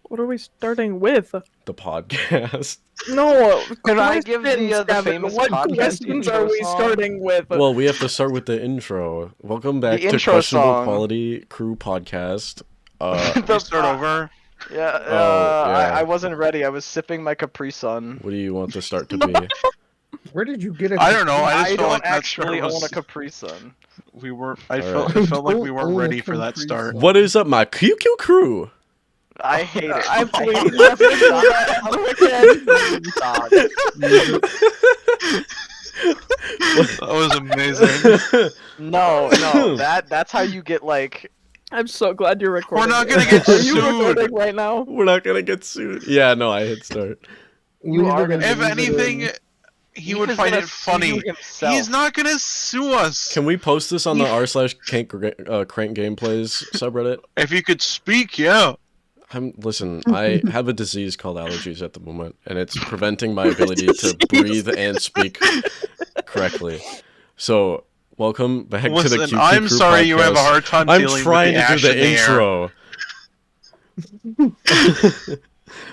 What are we starting with? The podcast. No, Can I give questions, the Gavin. famous What podcast questions are intro we song? starting with? Well, we have to start with the intro. Welcome back to intro Questionable song. Quality Crew Podcast. The- Can we start over? Yeah, yeah. I wasn't ready. I was sipping my Capri Sun. What do you want the start to be? Where did you get it? I don't know. I just felt don't like that actually start own a was. Capri Sun. We were. I Alright. felt. It felt like we Don't weren't own a ready for that Capri start. Sun. What is up, my QQ crew? I hate it. I'm I hate pleased. it. Stop. That was amazing. No, that's how you get like. I'm so glad you're recording. not it. gonna get Are you sued. recording right now? We're not gonna get sued. Yeah, no, I hit start. You are gonna. If leave it anything, in. he would is find gonna it sue funny. himself. He's not gonna sue us. Can we post this on the r/crank gameplays subreddit? If you could speak, yeah. Listen, I have a disease called allergies at the moment, and it's preventing my ability to breathe and speak correctly. So, welcome back to the Listen, QQ I'm Crew sorry you have a podcast. hard time I'm dealing trying with the to ash do in the air. intro.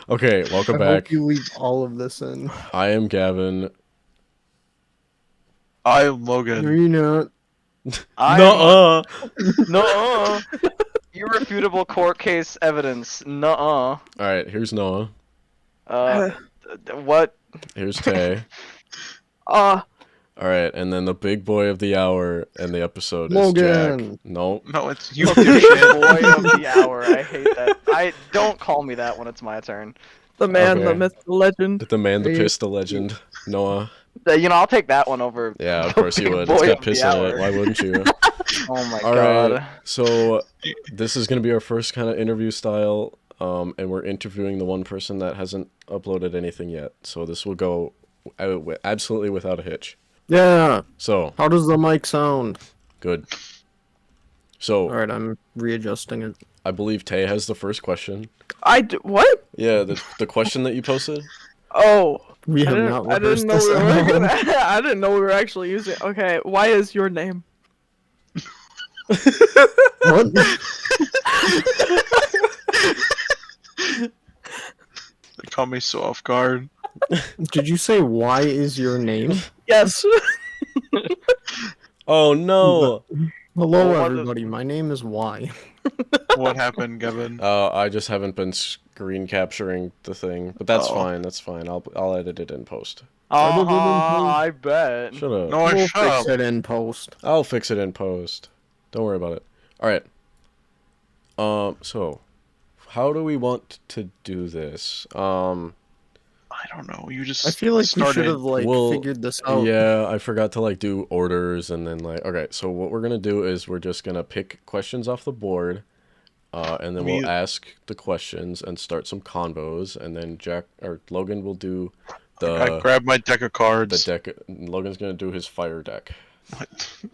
Okay, welcome I back. hope you leave all of this in. I am Gavin. I'm Logan. You're not. Nuh-uh. No. Irrefutable court case evidence. Nuh-uh. Alright, here's Noah. What? Here's Tay. Alright, and then the big boy of the hour and the episode is Jack. Logan. No. No, it's you. Boy Dipshit. of the hour. I hate that. Don't call me that when it's my turn. The man, Okay. the myth, the legend. The man, the Hey. piss, the legend. Noah. I'll take that one over. Yeah, of course you would. Boy It's got of piss the in it. hour. Why wouldn't you? Oh my Alright, god. so this is going to be our first kind of interview style, and we're interviewing the one person that hasn't uploaded anything yet. So this will go absolutely without a hitch. Yeah. So, How does the mic sound? good. So, All right, I'm readjusting it. I believe Tay has the first question. What? Yeah, the question that you posted? Oh. We I have didn't, not I didn't rehearsed know this we were at all. gonna, I didn't know we were actually using. Okay, why is your name? What? They caught me so off guard. Did you say why is your name? Yes. Oh no! Hello, Well, what everybody. My name is Y. What happened, Gavin? I just haven't been screen capturing the thing, but that's Oh. fine. That's fine. I'll edit it in post. I bet. Shut up. No, We'll shut fix up. it in post. I'll fix it in post. Don't worry about it. All right. So, how do we want to do this? I don't know. You just I feel like we started. should have Well, figured this out. Yeah, I forgot to do orders and then okay, so what we're gonna do is we're just gonna pick questions off the board, and then we'll We- ask the questions and start some convos, and then Jack or Logan will do I the grabbed my deck of cards. deck. Logan's gonna do his fire deck.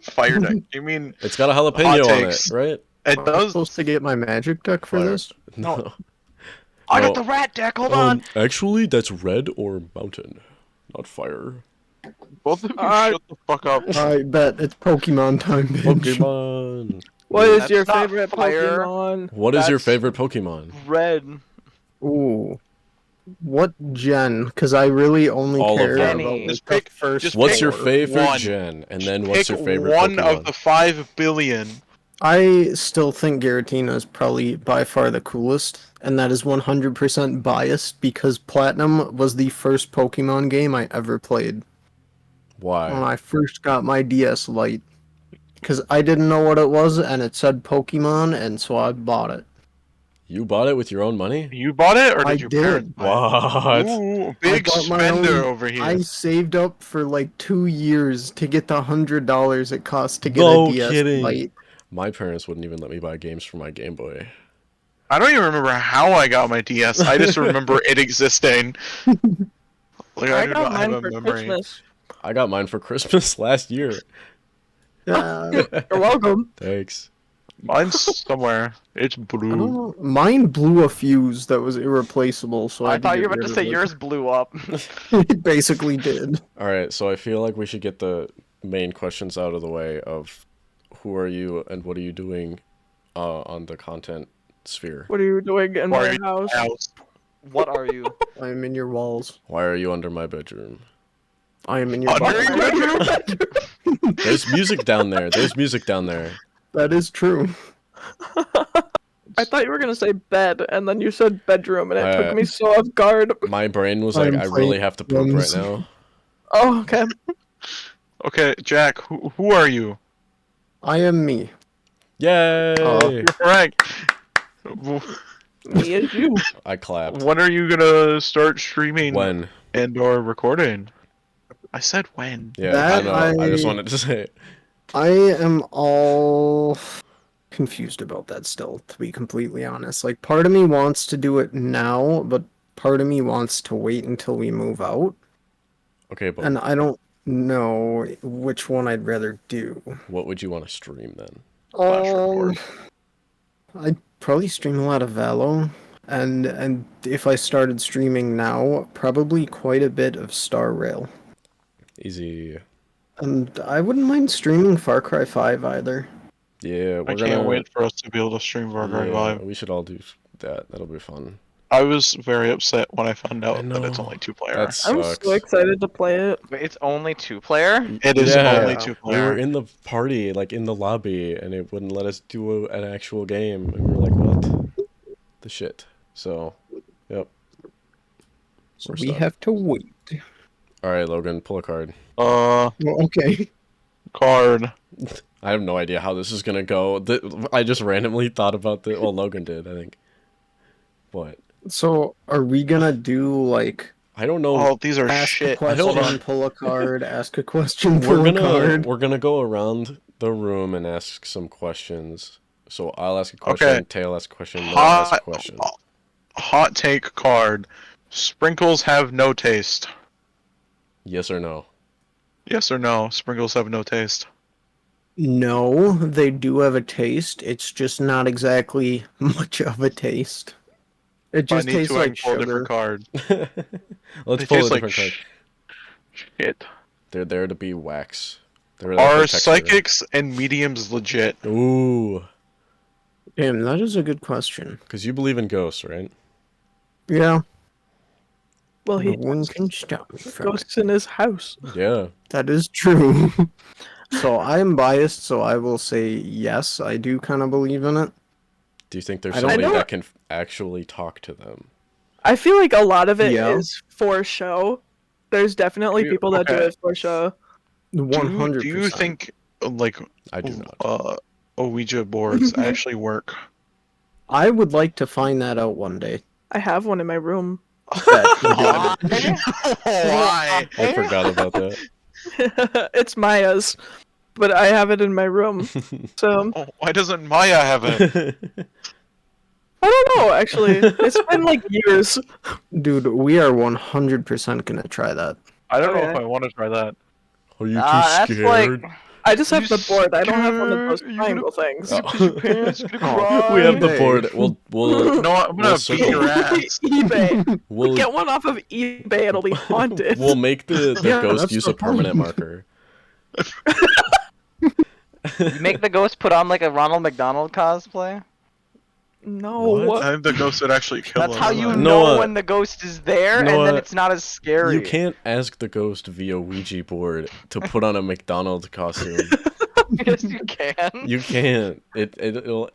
Fire deck. You mean It's got a jalapeno Hot on it, takes. right? it Am I does? supposed to get my magic deck for Fire. this? No. I got No. the rat deck. Hold on. Actually, that's red or mountain, not fire. Both of you Uh, shut the fuck up. I bet it's Pokemon time, bitch. Pokemon. What is That's your not favorite fire. Pokemon? What is your That's- favorite Pokemon? Red. Ooh. What gen? Because I really only All of care them. about Just the pick- first. just What's pick your four. favorite one. gen? And then what's Pick your favorite one Pokemon? of the 5 billion. I still think Giratina is probably by far the coolest, and that is 100% biased because Platinum was the first Pokemon game I ever played when Why? I first got my DS Lite. Because I didn't know what it was, and it said Pokemon, and so I bought it. You bought it with your own money? You bought it, or I did your did. parents buy it? What? Ooh, big bought my own- spender over here. I saved up for like 2 years to get the $100 it costs to get No a DS kidding. Lite. My parents wouldn't even let me buy games for my Game Boy. I don't even remember how I got my DS. I just remember it existing. Like, I do got not have mine a for memory. Christmas. I got mine for Christmas last year. Yeah. You're welcome. Thanks. Mine's somewhere. It's I don't blue. know. Mine blew a fuse that was irreplaceable, so I, I had thought get you were about rid to of say it. yours blew up. It basically did. Alright, so I feel like we should get the main questions out of the way of who are you and what are you doing on the content sphere? What are you doing in Why are my you house? House. What are you? I am in your walls. Why are you under my bedroom? I am in your Under walls. your There's music down there. There's music down there. That is true. I thought you were gonna say bed, and then you said bedroom, and it took Uh, me so off guard. My brain was I'm like, I really playing have to poop right drums. now. Oh, okay. Okay, Jack, who are you? I am me. Yay! You're correct. Me as you. I clapped. When are you gonna start streaming When? and or recording? I said when. Yeah, That I know. I just I- wanted to say it. I am all confused about that still, to be completely honest. Like, part of me wants to do it now, but part of me wants to wait until we move out. Okay, but And I don't know which one I'd rather do. what would you want to stream then? Flash record. I'd probably stream a lot of Valo, and if I started streaming now, probably quite a bit of Star Rail. Easy. And I wouldn't mind streaming Far Cry 5 either. Yeah, we're I gonna. can't wait for us to be able to stream Far Cry Yeah, 5. we should all do that. That'll be fun. I was very upset when I found I out that it's know. only 2-player. That I'm sucks. so excited to play it. Wait, it's only 2-player? It is Yeah. only We 2-player. were in the party, like in the lobby, and it wouldn't let us do an actual game, and we were like, "What the shit?" So, yep. So We're we stuck. have to wait. All right, Logan, pull a card. Well, okay. Card. I have no idea how this is gonna go. I just randomly thought about the. Well, Logan did, I think. What? So are we gonna do like I don't know. Oh, these are ask a shit. I don't question, know. pull a card, ask a question, we're pull a gonna card? we're gonna go around the room and ask some questions. So I'll ask a question. Okay. Tail ask a question. Noah ask a Hot, question. hot take card. Sprinkles have no taste. Yes or no? Yes or no? Sprinkles have no taste. No, they do have a taste. It's just not exactly much of a taste. It just I need tastes to like pull a sugar. different card. Let's They pull a taste different like card. shit. They're there to be wax. They're there Are for texture. psychics and mediums legit? Ooh, Damn, that is a good question. because you believe in ghosts, right? Yeah, Well, no he one can stop me from it. ghosts in his house. Yeah. That is true. So I am biased, so I will say yes, I do kind of believe in it. Do you think there's I don't- somebody I know- that can actually talk to them? I feel like a lot of it is Yeah. for show. There's definitely You- people that do okay. it for show. 100%. Do you think like I do not. Ouija boards actually work? I would like to find that out one day. I have one in my room. Why? I forgot about that. It's Maya's, but I have it in my room. So Oh, why doesn't Maya have it? I don't know. Actually, it's been like years. Dude, we are 100% gonna try that. I don't know Okay. if I want to try that. Are you That's too like. scared? I just have You the board. I don't have one of those scared? You triangle things. Oh. We have the Hey. board. We'll No, I'm gonna We'll beat circle. your ass. eBay. we'll Get one off of eBay. It'll be haunted. we'll make the Yeah, ghost that's use the a permanent point. marker. You make the ghost put on like a Ronald McDonald cosplay? No. What? I think the ghost would actually kill That's him. how you Noah- know when the ghost is there, and then Noah, it's not as scary. You can't ask the ghost via Ouija board to put on a McDonald's costume. Yes, you can. You can't. It'll.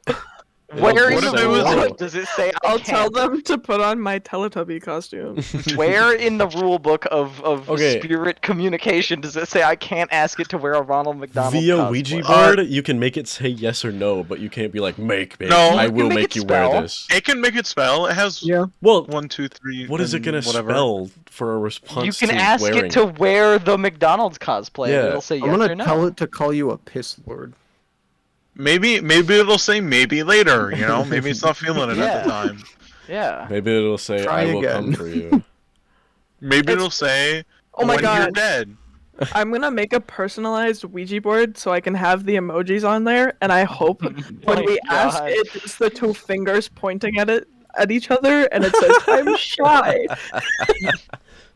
Where in What the if it was- rule book does it say I I'll tell can't? them to put on my Teletubby costume. Where in the rule book of Okay. spirit communication does it say I can't ask it to wear a Ronald McDonald Via cosplay? Ouija board, you can make it say yes or no, but you can't be like, make me. No. I You can will make make it you wear spell. this. It can make it spell. It has Yeah. Well, 1, 2, 3. what is it and gonna whatever. spell for a response You can to ask wearing it to wear the McDonald's cosplay. Yeah. And it'll say yes I'm or gonna no. tell it to call you a piss lord. Maybe it'll say maybe later. You know, maybe it's not feeling it at the Yeah. time. Yeah. Maybe it'll say, Try I will come again. for you. Maybe It's- it'll say Oh my when you're god. dead. I'm gonna make a personalized Ouija board so I can have the emojis on there, and I hope when My we ask God. it, it's the two fingers pointing at each other, and it says, "I'm shy."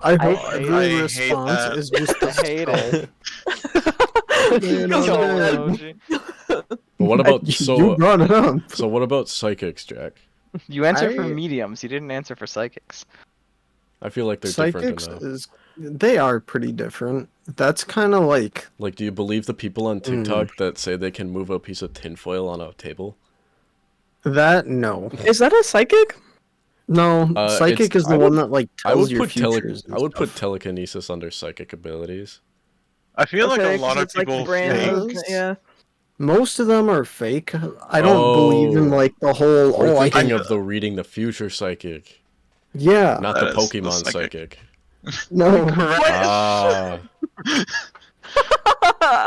I hope hate- every I hate response that. is just I the hate skull. it. Man, I'm Skull dead. emoji. But what about You brought it up. so what about psychics, Jack? You answered for I- mediums. You didn't answer for psychics. I feel like they're Psychics different enough. they are pretty different. That's kind of like Like, do you believe the people on TikTok that say they can move a piece of tinfoil on a table? that. No, Is that a psychic? no. Psychic it's- is the I one would- that like I tells would your put tele- futures. and I would put stuff. telekinesis under psychic abilities. I feel like Okay, a 'cause lot of it's like people brand- fake. Yeah. Most of them are fake. I don't believe in Oh. like the whole. We're I thinking can. of the reading the future psychic, Yeah. not That the is the Pokemon psychic. psychic. No. Correct. Ah,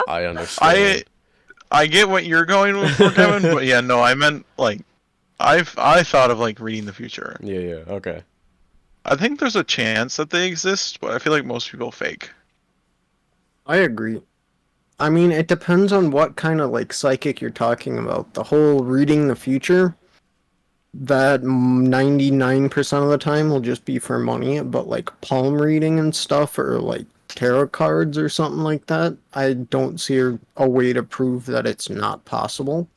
I understand. I get what you're going for, Kevin, but yeah, no, I meant like I thought of like reading the future. Yeah, okay. I think there's a chance that they exist, but I feel like most people fake. I agree. I mean, it depends on what kind of like psychic you're talking about. The whole reading the future, that 99% of the time will just be for money, but like palm reading and stuff, or like tarot cards or something like that, I don't see a way to prove that it's not possible.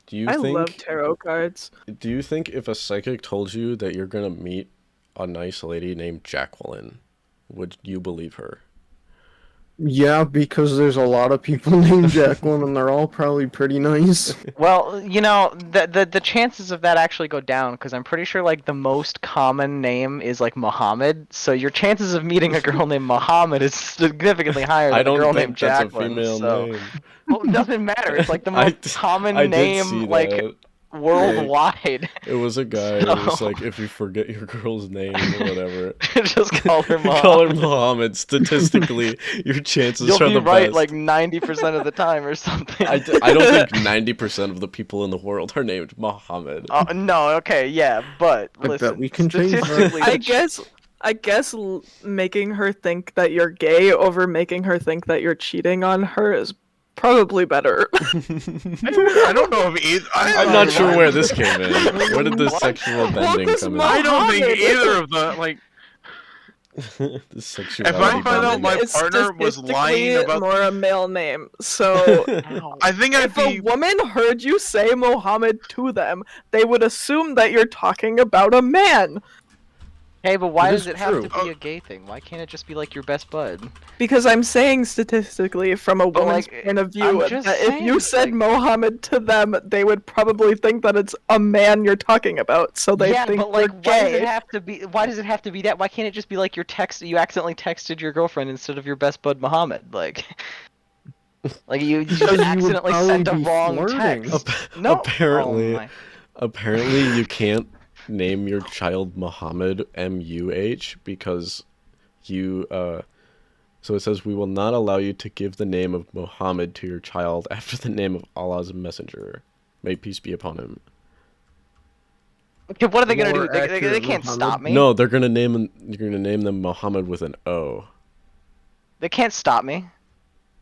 Do you I think? love tarot cards. Do you think if a psychic told you that you're gonna meet a nice lady named Jacqueline, would you believe her? Yeah, because there's a lot of people named Jacqueline and they're all probably pretty nice. Well, you know, the chances of that actually go down because I'm pretty sure like the most common name is like Muhammad. So your chances of meeting a girl named Muhammad is significantly higher than I a don't girl think named that's Jacqueline. a female so name. well, it doesn't matter. It's like the I most d- common I did see name like that. worldwide. It was a guy who was So- like, if you forget your girl's name or whatever, Just call her Muhammad. call her Muhammad. Statistically, your chances You'll are be the right best. like 90% of the time or something. I don't think 90% of the people in the world are named Muhammad. No, okay, yeah, but I listen, bet we can change that. statistically, I guess making her think that you're gay over making her think that you're cheating on her is probably better. I don't know if either. I'm not sure where this came in. Where did this What? sexual bending this come in? I don't think Muhammad. either of the like. This sexuality If I find out bending. my It's partner was lying statistically about- more a male name. So I think I'd if a be. woman heard you say Mohammed to them, they would assume that you're talking about a man. Hey, but why It does is it have to true. be a gay thing? Why can't it just be like your best bud? Because I'm saying statistically from a But, woman's like, point of I'm view, just that if you saying, said like- Mohammed to them, they would probably think that it's a man you're talking about. So they yeah, think but like, you're why does gay. it have to be? Why does it have to be that? Why can't it just be like you accidentally texted your girlfriend instead of your best bud Muhammad? Like you Because you would accidentally sent a probably be wrong flirting. text. No, Apparently, Oh my. apparently you can't name your child Muhammad M-U-H because you so it says we will not allow you to give the name of Muhammad to your child after the name of Allah's messenger. May peace be upon him. Okay, what are they gonna do? More They accurate, can't Muhammad. stop me. No, they're gonna you're gonna name them Muhammad with an O. They can't stop me.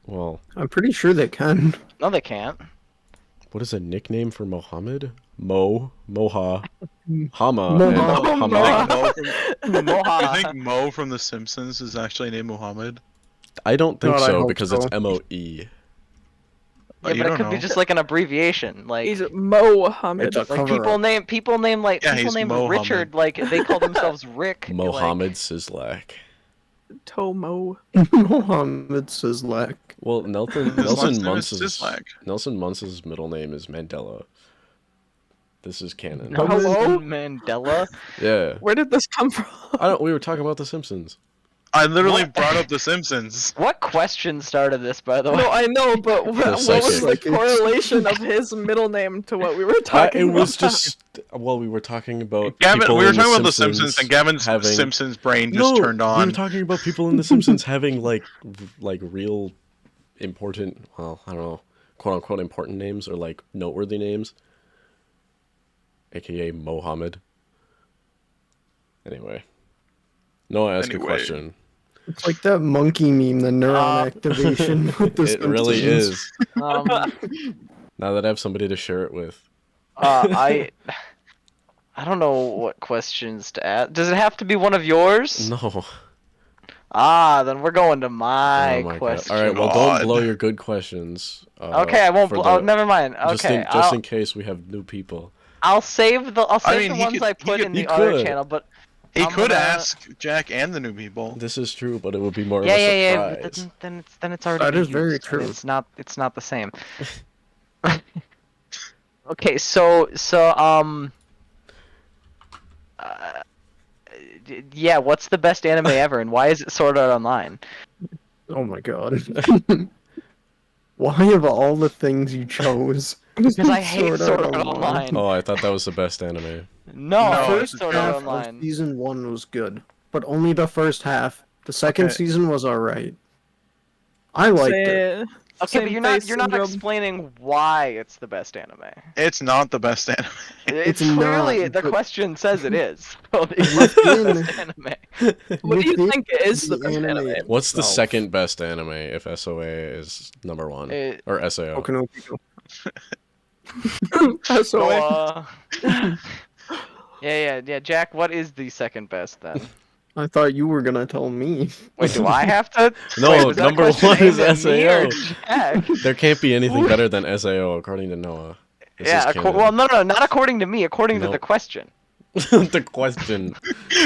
Well, I'm pretty sure they can. No, they can't. what is a nickname for Muhammad? Moha, Hama, Moha. and Hamad. Mo from, you Moha. think Mo from The Simpsons is actually named Muhammad? I don't think God, I so hope because so. it's M-O-E. Yeah, You but it don't could be know. just like an abbreviation. Like He's Mohammed. It's a like cover people up. name like Yeah, people he's named Mohammed. Richard, like they call themselves Rick. like- Mohammed Sislak. Tomo. Mohammed Sislak. Well, His last name is Sislak. Nelson Muntz's middle name is Mandela. This is canon. No. Hello? Mandela. Yeah. Where did this come from? We were talking about The Simpsons. I literally What? brought up The Simpsons. What question started this, by the way? No, I know, but what was the psychic. correlation of his middle name to what we were It talking was about? just we were talking about Gavin, people we were in talking about The Simpsons, and Gavin's having... Simpsons brain just turned We on. were talking about people in The Simpsons having like real important, well, I don't know, quote unquote important names or like noteworthy names, aka Mohammed. Anyway, Noah, ask a Anyway. question. It's like that monkey meme, the neuron activation. With the It really Simpsons. is. Um, Now that I have somebody to share it with. I don't know what questions to ask. Does it have to be one of yours? No. Then we're going to my Oh my god. question. All right, well, God. don't blow your good questions. Okay, I won't. for Oh, the- never mind. Just Okay, in case we have new people. I'll save the mean, he ones could- I he put could- in he the other could. channel, but He I'm could gonna- ask Jack and the new people. This is true, but it would be more yeah, of a yeah, surprise. but then it's already That been is very used, and true. It's not the same. Okay, so yeah, what's the best anime ever, and why is it Sword Art Online? Oh my god. Why of all the things you chose? Because I hate Sword Art Online. Oh, I thought that was the best anime. No, I No, hate it's Sword Half Art of Online. season 1 was good, but only the first half. The second Okay. season was alright. I liked it. Okay, but Same you're not face you're not syndrome. explaining why it's the best anime. It's not the best anime. It's It's clearly not, the but- question says it is. So it's the best anime. What do you Within think is the best anime anime? What's the itself, second best anime if SOA is number one? It- Or SAO? Boku no Pico. That's So, so yeah. Jack, what is the second best then? I thought you were gonna tell me. Wait, do I have to? No, Wait, was that a number question one is aimed at me or SAO. Jack? There can't be anything better than SAO according to Noah. This is Yeah, canon. well, no, not according to me. According to No. the question. the question.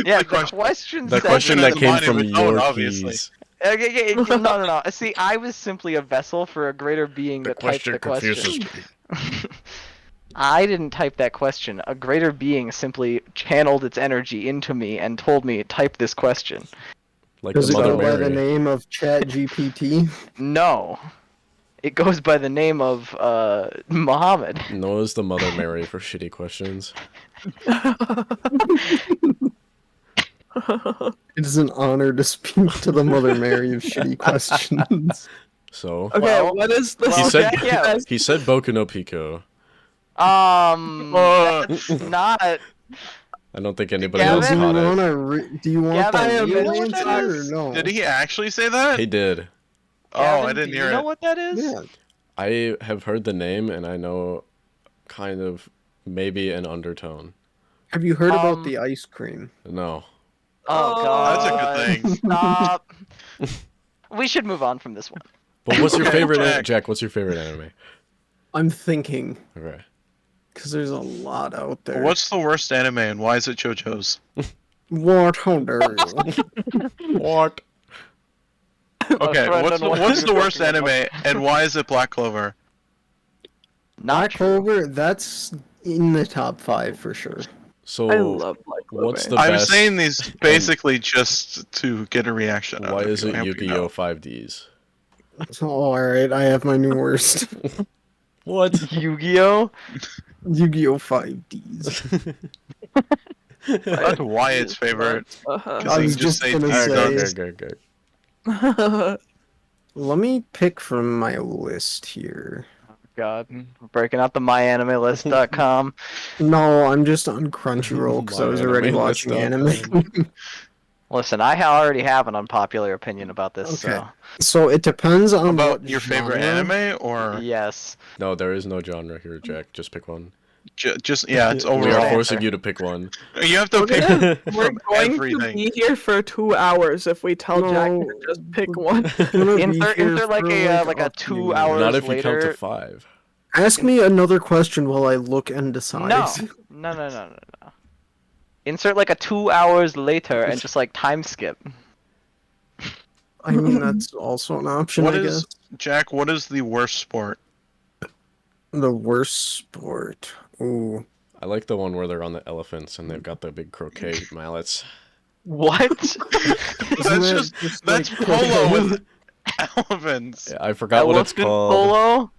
Yeah, The the question- question. The says question it. that the came mind of from its own, your obviously. keys. Okay, no. See, I was simply a vessel for a greater being The that typed the question question. confuses me. I didn't type that question. A greater being simply channeled its energy into me and told me, type this question. Like Does the it Mother go by the Mary. name of ChatGPT? No. It goes by the name of, Muhammad. Noah's the Mother Mary for shitty questions. It is an honor to speak to the Mother Mary of shitty questions. So Okay, Well- what is the well, said- yeah. best? he said Boku no Pico. That's not. I don't think anybody Gavin? else Do you caught it. want Gavin, the you know real what that answer or is? no? Did he actually say that? He did. Oh, I Gavin, didn't do hear you know it. what that is? Yeah. I have heard the name and I know kind of maybe an undertone. Have you heard about Um, the ice cream? No. Oh, Oh, God. That's a good thing. Stop. We should move on from this one. But what's your Okay, favorite Jack. Jack, what's your favorite anime? I'm thinking, Okay. because there's a lot out there. What's the worst anime and why is it JoJo's? What? How dare you? What? Okay, friend what's on what the you're worst talking about. anime and why is it Black Clover? Not true. Clover, that's in the top 5 for sure. So I love Black Clover. what's the I'm best saying these basically just to get a reaction. out why of is you. it I hope you Yu-Gi-Oh! know. 5Ds? Alright, I have my new worst. What? Yu-Gi-Oh? Yu-Gi-Oh! 5Ds. That's Wyatt's favorite. Uh-huh. I was Just just say gonna Alright, say, Okay, okay. let me pick from my list here. God, we're breaking out the myanimelist.com. No, I'm just on Crunchyroll because I was already watching MyAnimeList.com. anime. Listen, I already have an unpopular opinion about this, Okay. So it depends on About what your favorite genre. anime so or yes. No, there is no genre here, Jack. Just pick one. just yeah, it's We are overall. forcing you to pick one. You have to Okay. pick We're from going everything. to be here for 2 hours if we tell Jack No. to just pick one. I'm gonna be Insert here like for, a up to- 2 hours Not if you count later. to 5. Ask me another question while I look and decide. No. Insert like a 2 hours later and just like time skip. I mean, that's also an option, What I is guess. Jack? What is the worst sport? The worst sport. Ooh. I like the one where they're on the elephants and they've got the big croquet mallets. What? Isn't That's that that's like- polo with elephants. Yeah, I forgot what it's Elephant called. polo?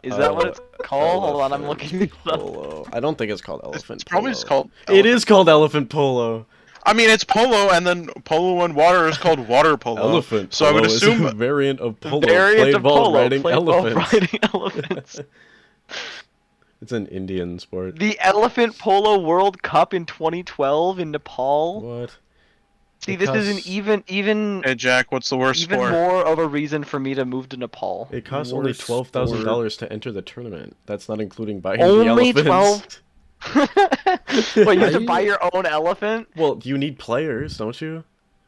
Is that what Uh, it's called? Hold on, I'm Elephant looking this up. Polo. I don't think it's called elephant. It's probably polo. just called. It elephant. is called elephant polo. I mean, it's polo, and then polo in water is called water polo. Elephant. So I would polo is assume a variant of polo. Variant played of while polo, riding played while elephants. riding elephants. It's an Indian sport. The Elephant Polo World Cup in 2012 in Nepal. What? See, this is an Because- even Hey Jack, what's the worst even sport? more of a reason for me to move to Nepal. It costs only Worst $12,000 to enter the tournament. That's not including buying Only the elephants. Wait, you have to I- buy your own elephant? Well, you need players, don't you?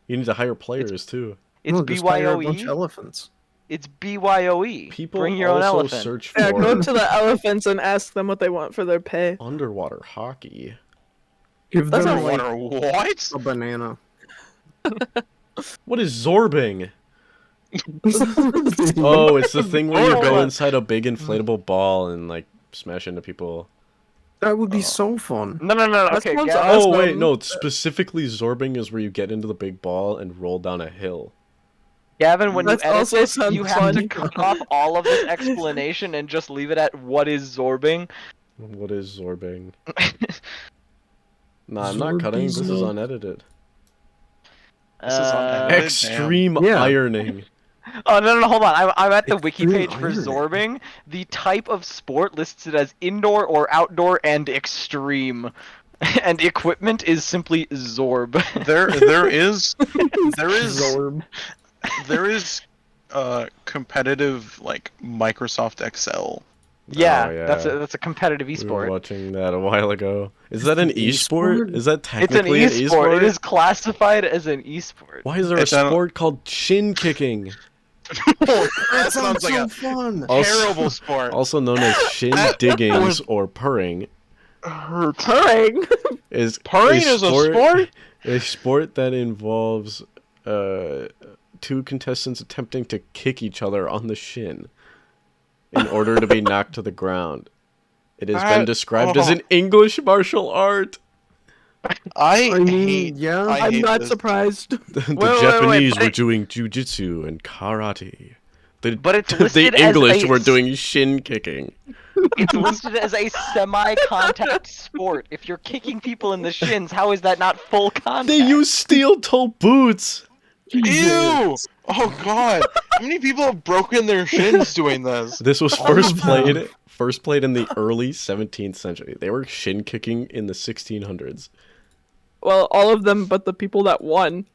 You need to hire players too. It's No, just hire a bunch of BYOE. elephants. It's BYOE. People Bring your own also elephant. search Yeah, for go to the elephants and ask them what they want for their pay. underwater hockey. Give That's them not like Underwater what? a banana. What is zorbing? Oh, it's the thing where you go Zorbing. inside a big inflatable ball and like smash into people. That would be so fun. No. That Okay, sounds Gavin, Oh awesome. wait, no. Specifically, zorbing is where you get into the big ball and roll down a hill. Gavin, when That you edit also this, sounds you have to fun. cut off all of this explanation and just leave it at what is zorbing. What is zorbing? Nah, I'm not cutting. This is Zorbizmo. unedited. This is unedited. Extreme Yeah. ironing. Oh no, hold on. I'm at the wiki Extreme page for ironing. zorbing. The type of sport listed as indoor or outdoor and extreme. And equipment is simply zorb. There is Zorb. competitive like Microsoft Excel. Yeah, yeah. that's a competitive We were esport. watching that a while ago. Is that an an esport? esport? Is that It's an technically an esport. esport? It is classified as an esport. Why is there a It's an- sport called shin kicking? That sounds like so a fun. Also- terrible sport. Also known as shin diggings or purring, Purring. is Purring is a sport? A sport that involves two contestants attempting to kick each other on the shin in order to be knocked to the ground. It has been described as an English martial art. I I mean, hate. yeah. I I'm hate not this. surprised. The wait, Japanese but were it- doing jujitsu and karate. But it's The listed as English a were doing shin kicking. It's listed as a semi-contact sport. If you're kicking people in the shins, how is that not full contact? They use steel-toe boots. Ew! Oh god! How many people have broken their shins doing this? This was All first of them. played in the early 17th century. They were shin kicking in the 1600s. Well, all of them but the people that won.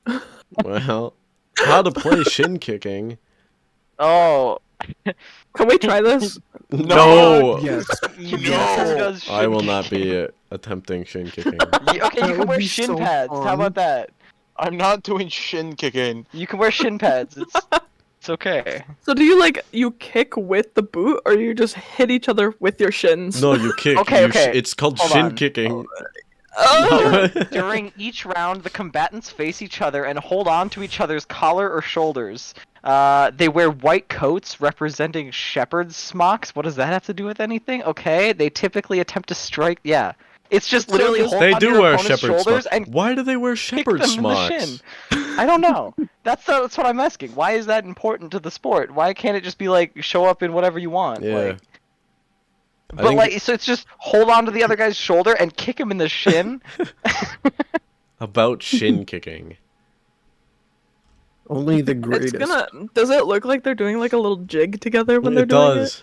Well, how to play shin kicking? Oh, Can we try this? No, Yes. Communism does I will shin not kicking. be attempting shin kicking. Okay, you That can would wear be shin so pads. How fun. about that? I'm not doing shin kicking. You can wear shin pads. It's okay. So do you kick with the boot or you just hit each other with your shins? No, you kick. Okay, okay. It's called Hold shin on. kicking. Oh! During each round, the combatants face each other and hold on to each other's collar or shoulders. They wear white coats representing shepherd's smocks. What does that have to do with anything? Okay, they typically attempt to strike. Yeah, it's just So literally just- hold They onto do your wear opponent's shepherd's shoulders smocks. and Why do they wear kick shepherd's them in the smocks? shin. I don't know. That's what I'm asking. Why is that important to the sport? Why can't it just be like show up in whatever you want? Yeah. Like, I but think like, so it's just hold on to the other guy's shoulder and kick him in the shin. about shin kicking. Only the It's greatest. gonna. Does it look like they're doing like a little jig together when they're It doing does.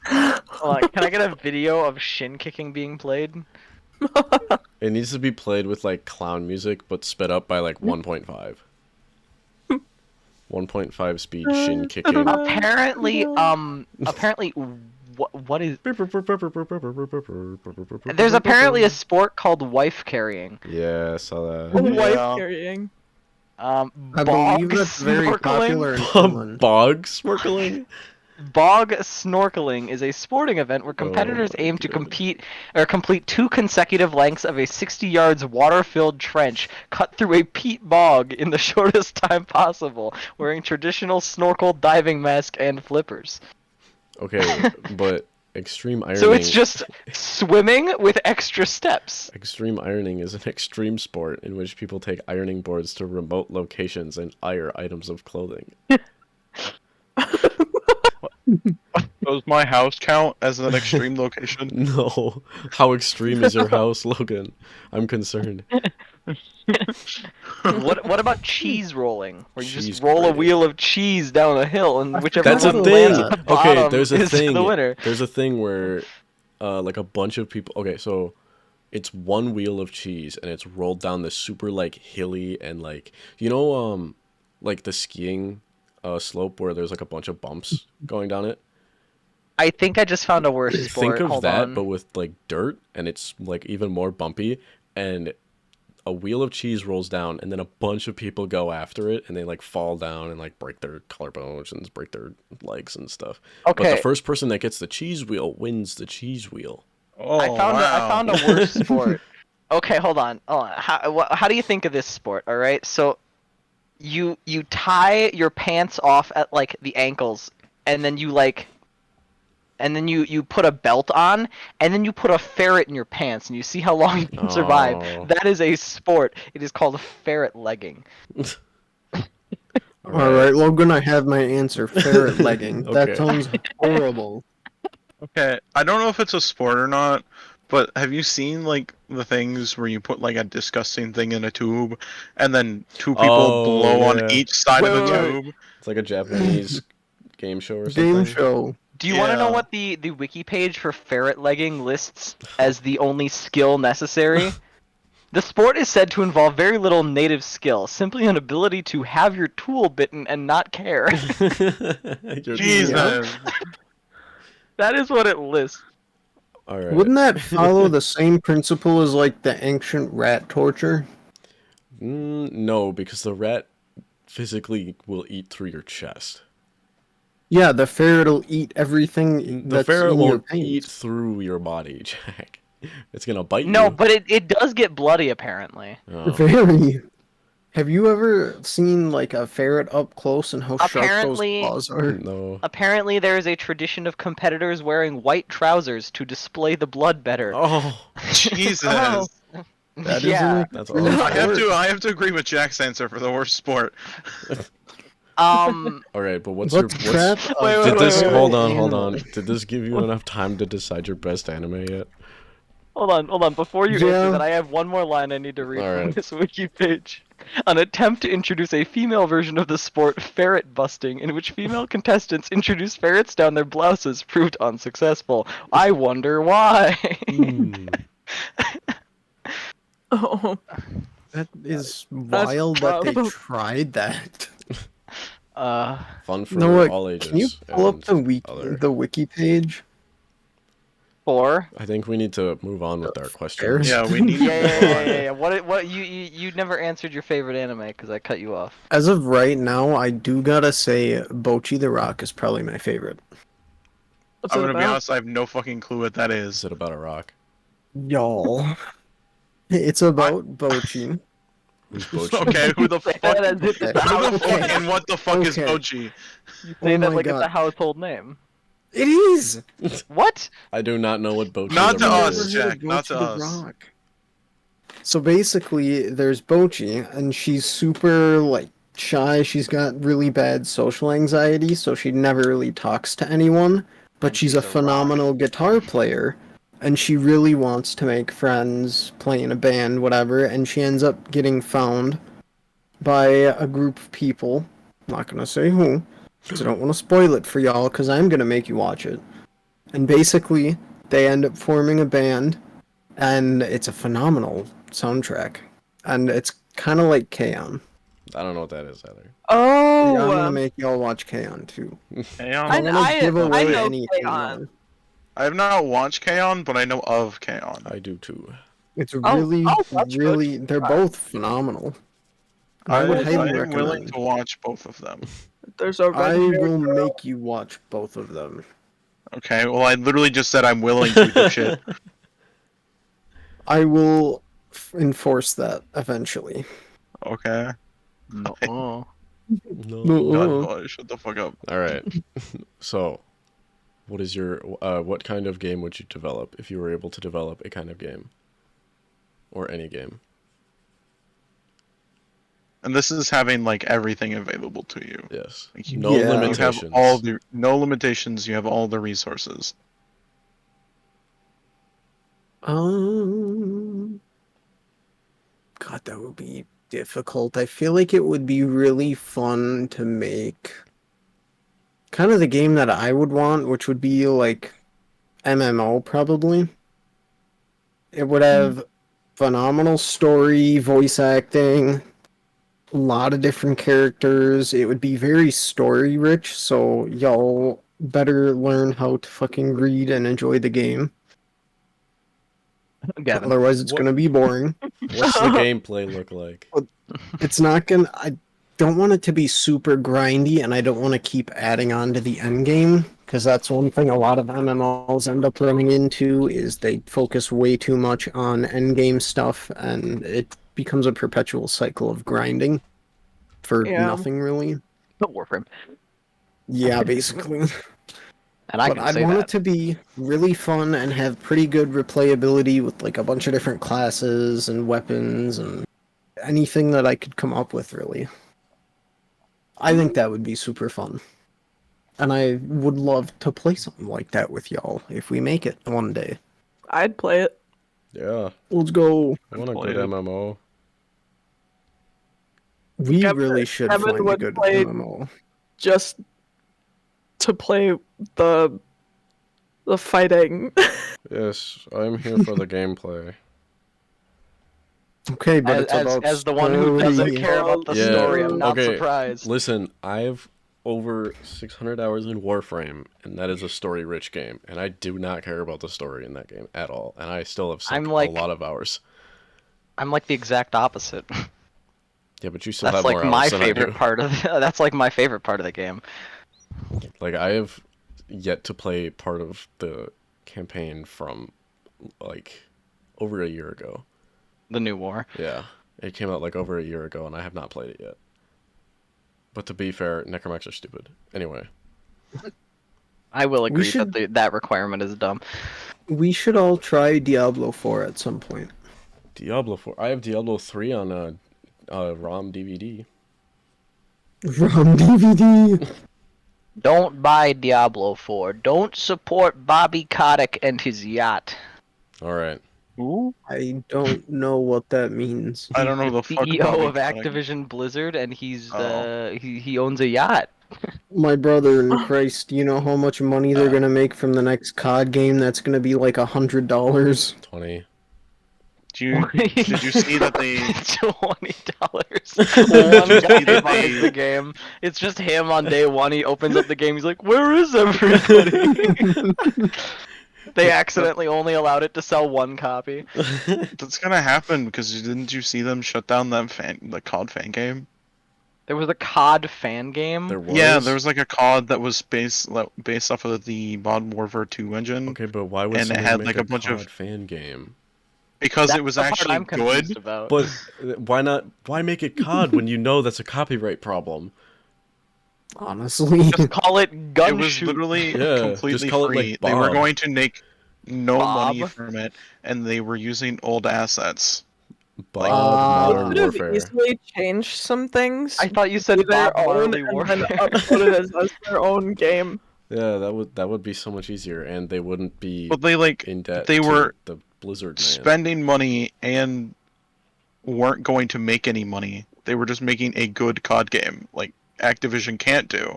Hold on, can I get a video of shin kicking being played? It needs to be played with like clown music, but sped up by like 1.5. 1.5 speed shin kicking. Apparently, what is? There's apparently a sport called wife carrying. Yeah, I saw it? that. Wife Yeah. carrying. I Bog believe that's very snorkeling. popular in Finland. Bog snorkeling? Bog snorkeling is a sporting event where competitors my aim to God. complete 2 consecutive lengths of a 60 yards water-filled trench cut through a peat bog in the shortest time possible, wearing traditional snorkel, diving mask, and flippers. Okay, but extreme ironing. So it's just swimming with extra steps. Extreme ironing is an extreme sport in which people take ironing boards to remote locations and iron items of clothing. Does my house count as an extreme location? No. How extreme is your house, Logan? I'm concerned. What about cheese rolling, where you Cheese just roll a grating. wheel of cheese down a hill, and whichever That's a one thing. lands at the Okay, bottom there's a is thing. the winner. There's a thing where like a bunch of people. Okay, so it's one wheel of cheese and it's rolled down this super like hilly and like like the skiing slope where there's like a bunch of bumps going down it. I think I just found a worse sport. Think of Hold that, on. but with like dirt, and it's like even more bumpy. And a wheel of cheese rolls down, and then a bunch of people go after it, and they like fall down and like break their collarbones and break their legs and stuff. But the Okay, first person that gets the cheese wheel wins the cheese wheel. Oh, I found a worse sport. Okay, hold on. How do you think of this sport? All right, so you tie your pants off at like the ankles, and then you put a belt on, and then you put a ferret in your pants, and you see how long you can survive. Oh. That is a sport. It is called ferret legging. All right, Logan, I have my answer. Ferret legging. Okay. That sounds horrible. Okay, I don't know if it's a sport or not, but have you seen like the things where you put like a disgusting thing in a tube, and then two people Oh, blow yeah. on each side of the Wait, wait, tube? It's like a Japanese game show or something. Game show. Do you want to know Yeah. what the wiki page for ferret legging lists as the only skill necessary? The sport is said to involve very little native skill, simply an ability to have your tool bitten and not care. You're- Jesus. That is what it lists. All right. Wouldn't that follow the same principle as like the ancient rat torture? No, because the rat physically will eat through your chest. Yeah, the ferret will eat everything The that's ferret in your won't eat pants. through your body, Jack. It's gonna bite No, you. but it does get bloody apparently. Oh. Very. Have you ever seen like a ferret up close and how Apparently- sharp those claws are? No. Apparently, there is a tradition of competitors wearing white trousers to display the blood better. Oh, Jesus. Oh. That is Yeah. that's really awful. I have to agree with Jack's answer for the worst sport. Um. All right, but what's What's your crap? Wait, Did this wait, hold on? animal. Did this give you enough time to decide your best anime yet? Hold on. Before you Yeah. answer that, I have one more line I need to read from Alright. this wiki page. An attempt to introduce a female version of the sport ferret busting, in which female contestants introduce ferrets down their blouses, proved unsuccessful. I wonder why. Hmm. Oh, That is wild that they prob- tried that. Fun for No, all ages. can you pull up and other. the wiki page? Four. I think we need to move on with our Fair. questions. Yeah, we need Yeah. What? You never answered your favorite anime because I cut you off. As of right now, I do gotta say Bocchi the Rock is probably my favorite. what's I'm it gonna be about? honest, I have no fucking clue what that Is is. it about a rock? Y'all. It's about Bocchi. Who's Bochi? Okay, who the fuck? That as if it's a Who the household fuck name. and what the fuck is Okay. Bochi? You say Oh that my like it's a God. household name. It is! What? I do not know what Bochi Not the to rock us, is. Jack, not to the us. Rock. So basically, there's Bocchi, and she's super, like, shy. She's got really bad social anxiety, so she never really talks to anyone. But And she's she's a a rock. phenomenal guitar player, and she really wants to make friends, play in a band, whatever, and she ends up getting found by a group of people. I'm not gonna say who, because I don't want to spoil it for y'all, because I'm gonna make you watch it. And basically, they end up forming a band, and it's a phenomenal soundtrack. And it's kind of like K-On! I don't know what that is either. Oh, Yeah, I'm gonna make y'all watch K-On! Too. K-On? I- I'm gonna give away I know anything. K-On! though. I have not watched K-On, but I know of K-On. I do too. It's I'll really, watch really, Bocchi. they're both phenomenal. I would highly am willing recommend. to watch both of them. There's a I red will make you watch both of them. Okay, well I literally just said I'm willing to do shit. I will enforce that eventually. Okay. No. No. No. God, shut the fuck up. All right. So, what is your what kind of game would you develop if you were able to develop a kind of game, or any game? And this is having like everything available to you. Yes. Like, you, No Yeah. you have limitations. all the no limitations. You have all the resources. God, that would be difficult. I feel like it would be really fun to make kind of the game that I would want, which would be like MMO probably. It would have phenomenal story, voice acting, a lot of different characters. It would be very story rich, so y'all better learn how to fucking read and enjoy the game. Gavin. Otherwise, it's What- gonna be boring. What's the gameplay look like? It's not gonna. I don't want it to be super grindy, and I don't want to keep adding on to the end game because that's one thing a lot of MMOs end up running into is they focus way too much on end game stuff, and it becomes a perpetual cycle of grinding for Yeah. nothing really. Warframe. Yeah, basically. And I But can I'd say want that. it to be really fun and have pretty good replayability with like a bunch of different classes and weapons and anything that I could come up with, really. I think that would be super fun. And I would love to play something like that with y'all if we make it one day. I'd play it. Yeah, Let's go. I want a Play good it. MMO. We Kevin- really should Kevin find a would good play- MMO. Just to play the fighting. Yes, I'm here for the gameplay. Okay, but it's As, about as the one who doesn't story. care about the Yeah, story, I'm not okay. surprised. Listen, I have over 600 hours in Warframe, and that is a story-rich game, and I do not care about the story in that game at all, and I still have sunk I'm like- a lot of hours. I'm like the exact opposite. Yeah, but you still That's have like more my hours than I do. favorite part of that's like my favorite part of the game. Like, I have yet to play part of the campaign from, like, over a year ago. The new war. Yeah, it came out, like, over a year ago, and I have not played it yet. But to be fair, necromancs are stupid. Anyway. I will agree should- that that requirement is dumb. We should all try Diablo 4 at some point. Diablo 4. I have Diablo 3 on ROM DVD. ROM DVD. Don't buy Diablo 4. Don't support Bobby Kotick and his yacht. Alright. Ooh. I don't know what that means. I don't know the fuck. CEO Bobby of Kotick. Activision Blizzard, and he's Oh. he owns a yacht. My brother in Christ, you know how much money they're gonna make from the next COD game? That's gonna be like $100. 20. Did you see that they? $20. One guy that buys they- the game. It's just him on day one. He opens up the game. He's like, "Where is everybody?" They accidentally only allowed it to sell one copy. That's gonna happen because didn't you see them shut down the COD fan game? There was a COD fan game. There was? Yeah, there was like a COD that was based off of the Modern Warfare 2 engine Okay, but why would and it someone had, make like, a a bunch of- COD fan game? because That's it was the part actually I'm confused good. about. But why not? Why make it COD when you know that's a copyright problem? Honestly. Just call it It gun was shoot. literally Yeah, completely just call it, free. like, They were Bob. going to make no money Bob? from it, and they were using old assets. Bob Uh, Modern Could have Warfare. easily changed some things. I thought you said to their Bob own Marley and then Warfare. upload it as their own game. Yeah, that would be so much easier, and they wouldn't be But they like in debt. they to were the Blizzard man. spending money and weren't going to make any money. They were just making a good COD game, like Activision can't do.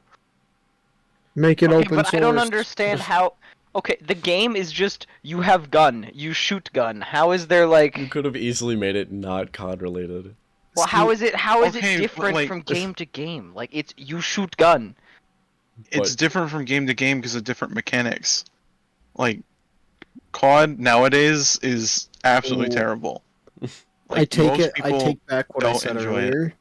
Make it Okay, open but source. I don't understand how. Okay, the game is just you have gun, you shoot gun. How is there like? You could have easily made it not COD related. Well, how is it? How is Okay, it but, different like, from game to game? Like it's you shoot gun. It's But- different from game to game because of different mechanics. Like COD nowadays is absolutely Ooh. terrible. I take most it. I people take back what I don't said enjoy it. earlier.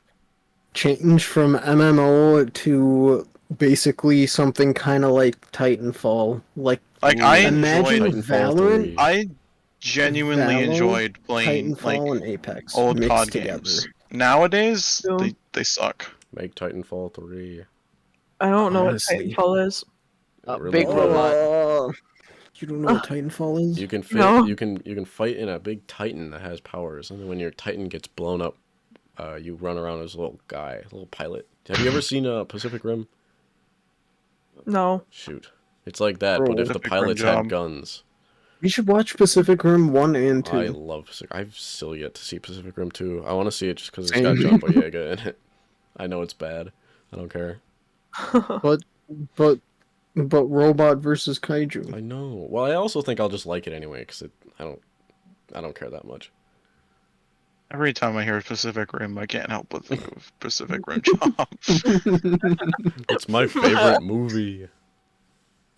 Change from MMO to basically something kind of like Titanfall. Like Like Ooh, I imagine enjoyed, Titanfall Valorant, 3. I genuinely Valo, enjoyed playing like Titanfall, and Apex old mixed COD together. games. Nowadays, Yeah. they suck. Make Titanfall 3. I don't know Honestly. what Titanfall is. It really Big is. robot. You don't know what Titanfall is? You can fit. No. You can fight in a big Titan that has powers, and then when your Titan gets blown up, you run around as a little guy, a little pilot. Have you ever seen Pacific Rim? No. Shoot, it's like that, Bro, but if the Pacific Rim pilots job. had guns. We should watch Pacific Rim 1 and 2. I love Pacific. I've still yet to see Pacific Rim 2. I want to see it just because it's Same. got John Boyega in it. I know it's bad. I don't care. But robot versus kaiju. I know. Well, I also think I'll just like it anyway because I don't care that much. Every time I hear Pacific Rim, I can't help but think of Pacific Rim Job. It's my favorite movie.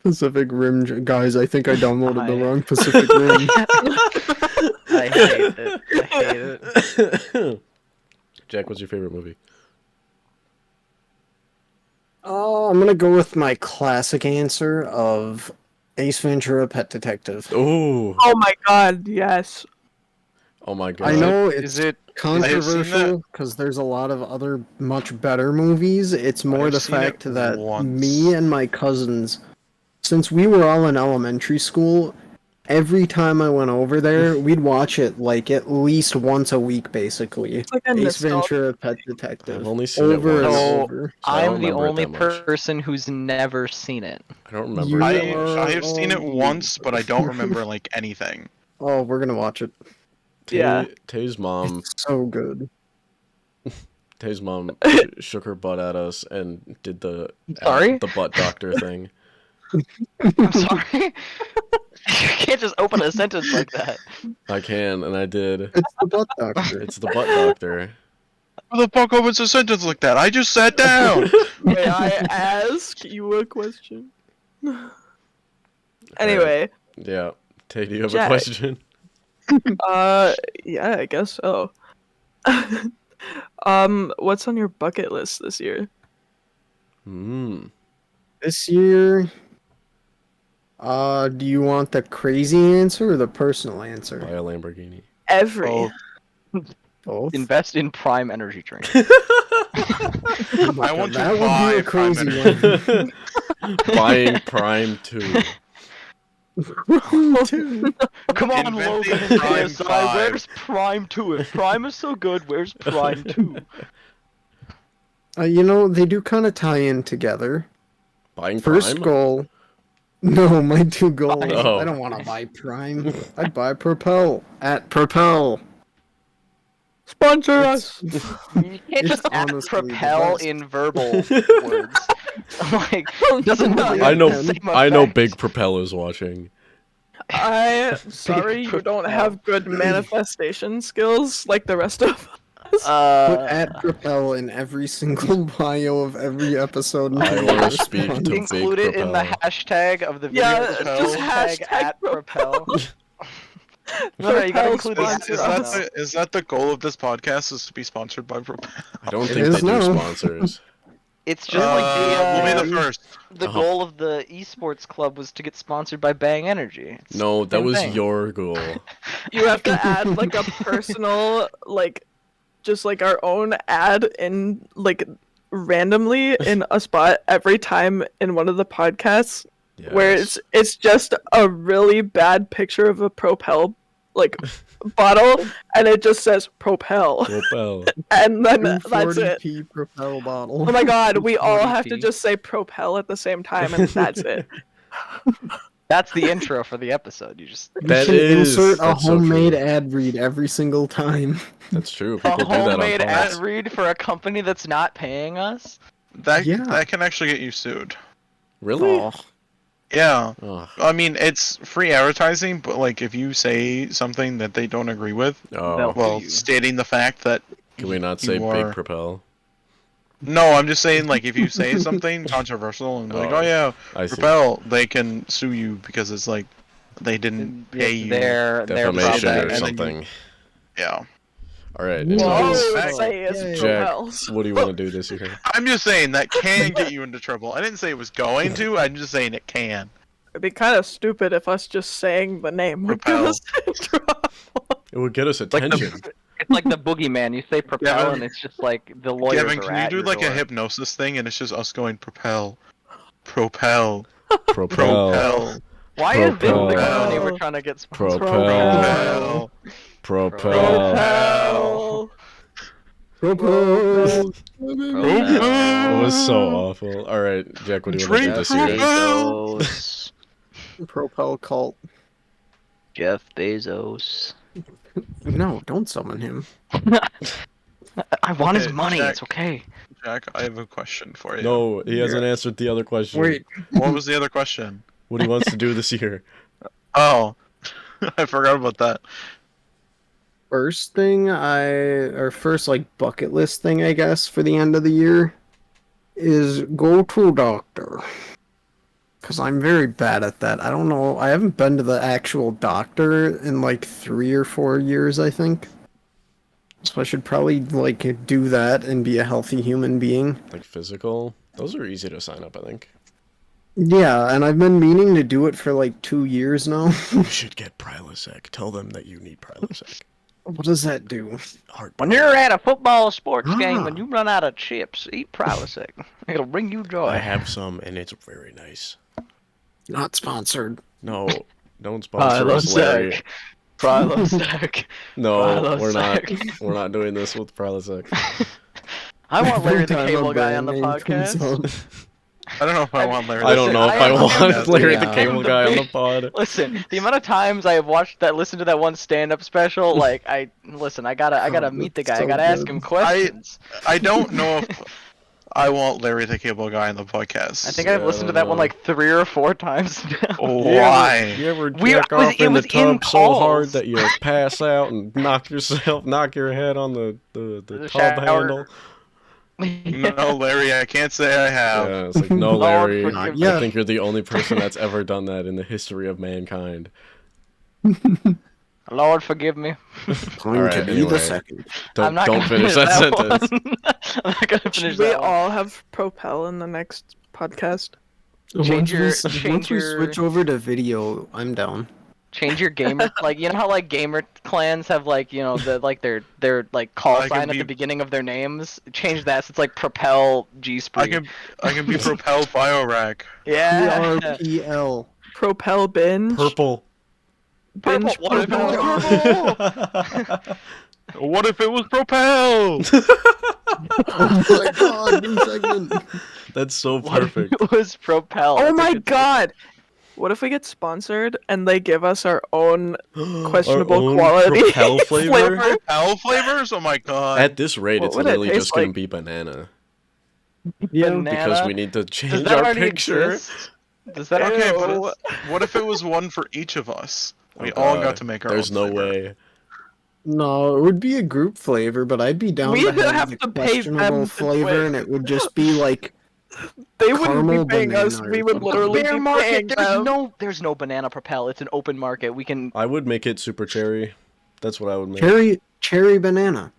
Pacific Rim, guys. I think I downloaded the Hi. wrong Pacific Rim. I hate it. I hate it. Jack, what's your favorite movie? Oh, I'm gonna go with my classic answer of Ace Ventura: Pet Detective. Oh, Oh my god, yes. oh my god! I know it's Is it? controversial because there's a lot of other much better movies. It's more I've the seen it fact that once. me and my cousins, since we were all in elementary school, every time I went over there, we'd watch it like at least once a week, basically. It's like a Ace nostalgia. Ventura: Pet Detective. I've only seen it over and once. So, over. So I don't I'm the remember it only that much. person who's never seen it. I don't remember. You it I that much. I have seen it Oh. once, but I don't remember like anything. Oh, we're gonna watch it. Yeah. Tay's mom. It's so good. Tay's mom shook her butt at us and did the Sorry? the butt doctor thing. I'm sorry. You can't just open a sentence like that. I can, and I did. It's the butt doctor. It's the butt doctor. Who the fuck opens a sentence like that? I just sat down. May I ask you a question? Anyway, Yeah. Tay, do you have Jack. a question? yeah, I guess so. What's on your bucket list this year? Hmm. This year, do you want the crazy answer or the personal answer? Buy a Lamborghini. Every. Oh, Both. Invest in Prime energy drink. Oh my I want God, to that buy would be a Prime crazy one. Buying Prime 2. Come on, Inventing Logan. Prime KSI, 5. where's Prime 2? If Prime is so good, where's Prime 2? You know, they do kind of tie in together. Buying First Prime? goal. No, my two goals. Oh. I don't want to buy Prime. I'd buy Propel. At Propel. Sponsor us. It's- You can't It's just add honestly the propel best. in verbal words. Like, doesn't really I know. have the same I know. effect. Big Propeller's watching. I'm sorry you don't have good manifestation skills like the rest of us. Put Uh, at Propel in every single bio of every episode. I until wanna you're speak done. to include Big it in the Propel. hashtag of the video. Yeah, Propel. just Hashtag hashtag at propel. No, you gotta Propel include the sponsor is, at that us. propel. is that the goal of this podcast? Is to be sponsored by Propel? I don't It think is they do now. sponsors. It's just like we'll be the the first. Oh. goal of the esports club was to get sponsored by Bang Energy. It's No, the that same was thing. your goal. You have to add like a personal, like, just like our own ad in like randomly in a spot every time in one of the podcasts where Yes. it's just a really bad picture of a Propel like bottle and it just says Propel Propel. and then that's it. 240p Propel bottle. Oh my god, we all have to 240p. just say Propel at the same time and that's it. That's the intro for the episode. You just You That can is- insert a that's so homemade true. ad read every single time. That's true. a People do that on homemade ad pods. read for a company that's not paying us. That Yeah. that can actually get you sued. Really? Oh, Yeah. Oh. I mean, it's free advertising, but like if you say something that they don't agree with, Oh. well, you. stating the fact that Can we not say you Big are- Propel? no, I'm just saying like if you say something controversial and be like, Oh. oh yeah, I see. Propel, they can sue you because it's like they didn't pay you. Their Defamation that, or and then you- something. Yeah. All right. Whoa. Well, all anyways, we Jack- would say is Yay. Jack, Propels. what do you want to do this year? I'm just saying that can get you into trouble. I didn't say it was going to. I'm just saying it can. It'd be kind of stupid if us just saying the name would get Propel. us in trouble. It would get us Like the- attention. It's like the boogeyman. You say propel, Gavin- and it's just like the lawyers Gavin, are can at you do your like a door. hypnosis thing and it's just us going propel, propel, Propel. propel, Why is this the Propel. company we're trying to get sponsored? Propel. propel. Propel. Propel. It was so awful. All right, Jack, what do you want to do this year? Bezos. Propel cult. Jeff Bezos. No, don't summon him. I want his Okay, money. Jack. It's okay. Jack, I have a question for you. No, he hasn't answered the other question. Wait, What was the other question? What he wants to do this year? Oh, I forgot about that. first thing or first like bucket list thing I guess for the end of the year is go to a doctor. Because I'm very bad at that. I don't know. I haven't been to the actual doctor in like 3 or 4 years, I think. So I should probably like do that and be a healthy human being. Like physical. Those are easy to sign up, I think. Yeah, and I've been meaning to do it for like 2 years now. You should get Prilosec. Tell them that you need Prilosec. What does that do? Heart. When you're at a football sports game Ah. and you run out of chips, eat Prilosec. It'll bring you joy. I have some, and it's very nice. Not sponsored. No, don't sponsor us, Larry. Prilosec. No, we're Prilosec. not. We're not doing this with Prilosec. I want Larry the Every time Cable a Guy on brand the name comes podcast. up. I don't know if I want Larry. I don't know if I want Larry the Yeah. Cable Guy on the pod. Listen, the amount of times I have listened to that one stand-up special, like I gotta Oh, meet the that's guy. I so gotta ask good. him questions. I don't know if I want Larry the Cable Guy on the podcast. I think I've listened to that one like 3 or 4 times now. Why? You ever We- jack it was- off it in the was in tub so hard calls. that you pass out and knock your head on the tub shower. handle? No, Larry, I can't say I have. Yeah, it's like, no, Lord Larry. forgive I me. Yeah. think you're the only person that's ever done that in the history of mankind. Lord forgive me. Going Alright, to be anyway. the second. I'm not Don't gonna finish that sentence. one. I'm not gonna finish Should we that one. all have Propel in the next podcast? Change your- Once change we your- switch over to video, I'm down. Change your gamer, like you know how like gamer clans have like you know the like their like call I can sign at be- the beginning of their names. Change that so it's like Propel G Spree. I can be Propel Biorack. Yeah. PRPL. Propel binge. Purple. Binge Purple. What if it Propel. was purple? What if it was Propel? Oh my god, new segment. That's so What if perfect. it was Propel? Oh That's a my good- god! What if we get sponsored and they give us our own questionable Our own quality Propel flavor? Propel flavors? Oh my god. At this rate, What it's would it literally taste just gonna like? be banana. Yeah, Banana? Because we need to Does change that our already picture. exist? Does that Okay, already but exist? what if it was one for each of us? We Oh, all God. got to make our There's own no flavor. way. No, it would be a group flavor, but I'd be down We'd to have the to pay them questionable to flavor, do it. and it would just be like They wouldn't Caramel be paying us. banana or We would something. literally Bear be market. paying them. There's no banana Propel. It's an open market. We can I would make it super cherry. That's what I would make. cherry banana.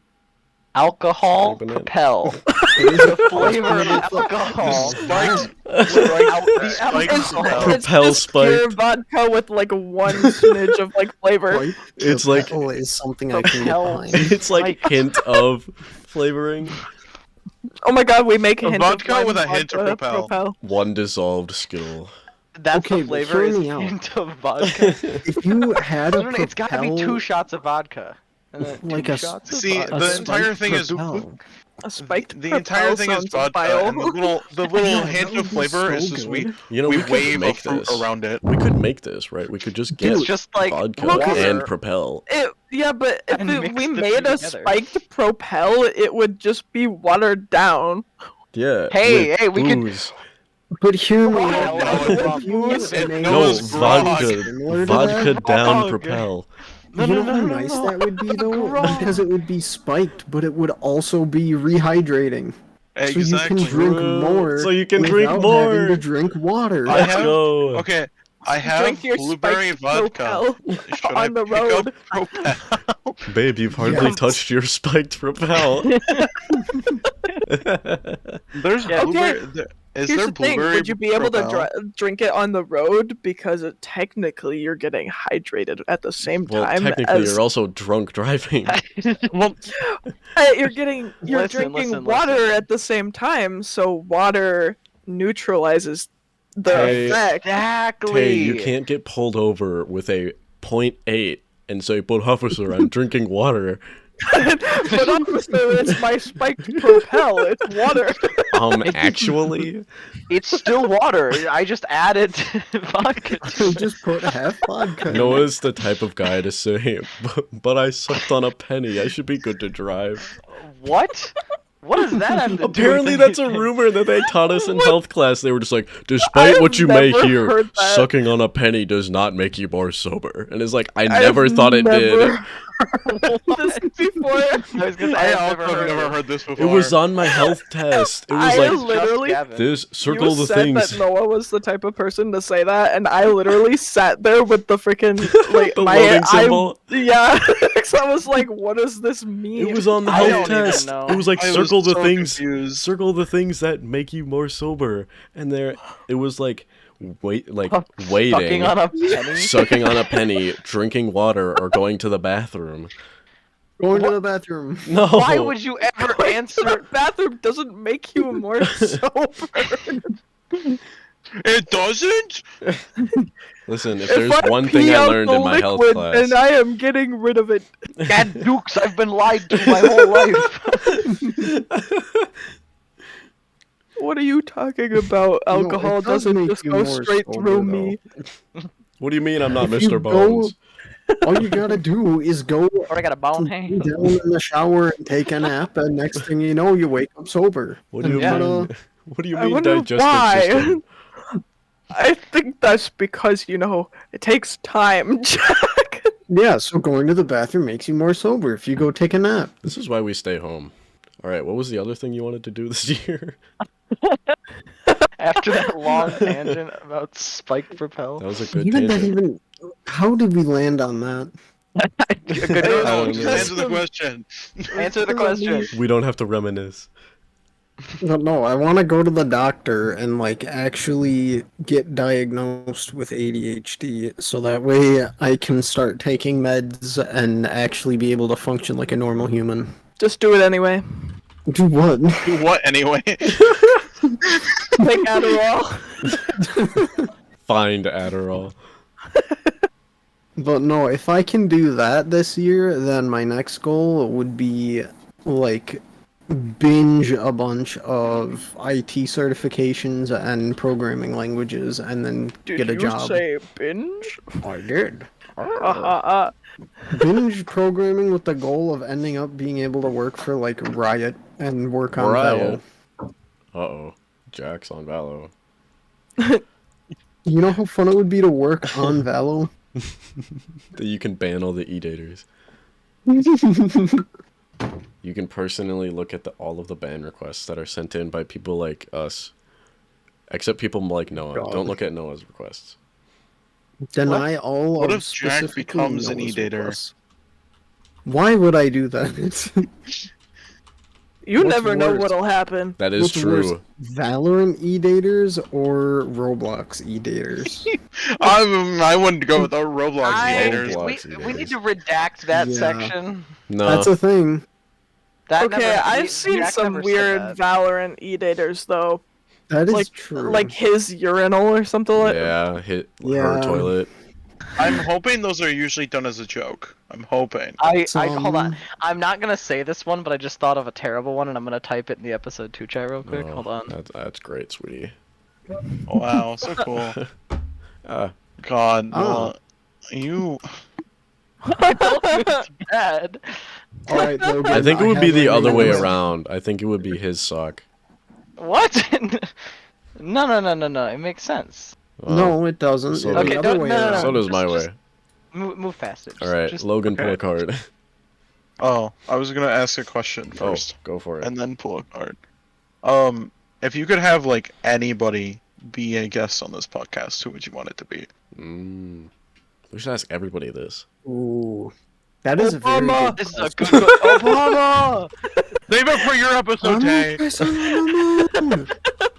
alcohol Cherry banana. Propel. It is a Flavor of alcohol. Spiked. It's, Propel it's just pure spiked. vodka with like one smidge of like flavor. White It's like- Propel is something I can get Propel. behind. It's like hint of flavoring. Oh my god, we make A hint vodka of lime with a hint of vodka, Propel. One dissolved skill. That's Okay, the but flavor. hear Is me out. hint of vodka. If you had a No, it's got to be 2 Propel, shots of vodka. And then Like 2 a shots of See, vodka. the entire thing is Propel. A spiked the entire Propel thing is sounds vodka, vile. and the little Yeah, hint that of would be flavor is so just good. You know, we we could wave a make fruit this. around it. We could make this, right? We could just get It's just like vodka water. and Propel. Yeah, but if And mix we the made two a together. spiked Propel, it would just be watered down. Yeah. Hey, with hey, we could- booze. But hear me Wow, out. no, If you it's- made it No, was grog. vodka. similar to Vodka that, down Grog. Propel. No, you no, know no, how no, nice no. that would be though? Grog. Because it would be spiked, but it would also be rehydrating. So you Exactly. can drink True. more. So you can drink without more. having to drink water. I Let's have- go. Okay, I have Drink your blueberry spiked vodka. Propel Should I on the pick road. up Propel? Babe, you've hardly Yes. touched your spiked Propel. There's Yeah. blueberry. Okay. Is Here's there the thing: blueberry? would you be able to Propel? drink it on the road because technically you're getting hydrated at the same Well, time technically, as you're also drunk driving. Well, you're Listen, drinking listen, water listen. at the same time, so water neutralizes the Hey. effect. Exactly. Hey, you can't get pulled over with a .8 and say, "But officer, I'm drinking water." But officer, it's my spiked Propel. It's water. Actually, It's still water. I just added vodka to So it. just put half vodka. Noah's the type of guy to say, "But I sucked on a penny. I should be good to drive." What? What does that have to do with Apparently, that's a anything? rumor that they taught us in health class. They were just like, despite I've what you may never hear, heard that. sucking on a penny does not make you more sober. And it's like, I I've never thought it did. never This before. I was gonna say, I I've also never never heard heard this It before. was on my health test. It was I like literally- this. Circle you the said things. that Noah was the type of person to say that, and I literally sat there with the freaking like The my loading symbol? yeah, because I was like, "What does this mean?" It was on the I health don't even test. know. It was like I was circle the so things. confused. Circle the things that make you more sober. And there, it was like Sucking waiting, on a penny. sucking on a penny, drinking water, or going to the bathroom. Going to the bathroom. No. Why would you ever Going to answer? the bathroom doesn't make you more sober. It doesn't? Listen, if If there's I one pee thing I out learned the in my health liquid, class, and I am getting rid of it. Dad Dukes, I've been lied to my whole life. What are you talking about? No, it Alcohol does doesn't make just you go more straight sober, through though. me. what do you mean I'm not If you Mr. go- Bones? All you gotta do is go Or I got a bone hand. down in the shower and take a nap, and next thing you know, you wake up sober. What do you Yeah. mean? What do you I mean wonder digestive why. system? I think that's because, it takes time, Jack. Yeah, so going to the bathroom makes you more sober if you go take a nap. This is why we stay home. All right, what was the other thing you wanted to do this year? After that long tangent about spike propel. That was a good Even that tangent. even how did we land on that? Good I note. don't Just know. answer the question. Answer the question. We don't have to reminisce. But no, I want to go to the doctor and like actually get diagnosed with ADHD so that way I can start taking meds and actually be able to function like a normal human. Just do it anyway. Do what? Do what anyway? Take Adderall. Find Adderall. But no, if I can do that this year, then my next goal would be like binge a bunch of IT certifications and programming languages and then Did get a you job. say binge? I did. Binge programming with the goal of ending up being able to work for like Riot and work on Riot? Valo. Uh-oh. Jack's on Valo. You know how fun it would be to work on Valo? That you can ban all the e-daters. You can personally look at all of the ban requests that are sent in by people like us. Except people like Noah. God. Don't look at Noah's requests. Deny all What of if Jack specifically becomes an Noah's e-dater? requests. Why would I do that? You What's never know worse? what'll happen. That is What's worse, true. Valorant e-daters or Roblox e-daters? I wouldn't go with our Roblox I, haters. Roblox we need to redact that Yeah. section. No. That's a thing. That Okay, never, I've seen Jack some never said weird that. Valorant e-daters though. That is Like true. like his urinal or something like Yeah, hit her Yeah. toilet. I'm hoping those are usually done as a joke. I'm hoping. I hold on. Some- I'm not gonna say this one, but I just thought of a terrible one, and I'm gonna type it in the episode 2 chat real quick. Oh, Hold on. That's great, sweetie. Wow, so cool. Ah, God, Oh. you. It's bad. All right, Logan, I think it would be have the a other way name. around. I think it would be his sock. What? No. It makes sense. Well, No, it doesn't. so It's does- the Okay, other don't- way no, no, no. around. So does my Just- way. Move faster. All right, Just, Logan, pull okay. a card. Oh, I was gonna ask a question Oh, first, go for it. and then pull a card. If you could have like anybody be a guest on this podcast, who would you want it to be? We should ask everybody this. Ooh, that is a very Obama! good this is a question. good Obama. Save it for your episode, Tay.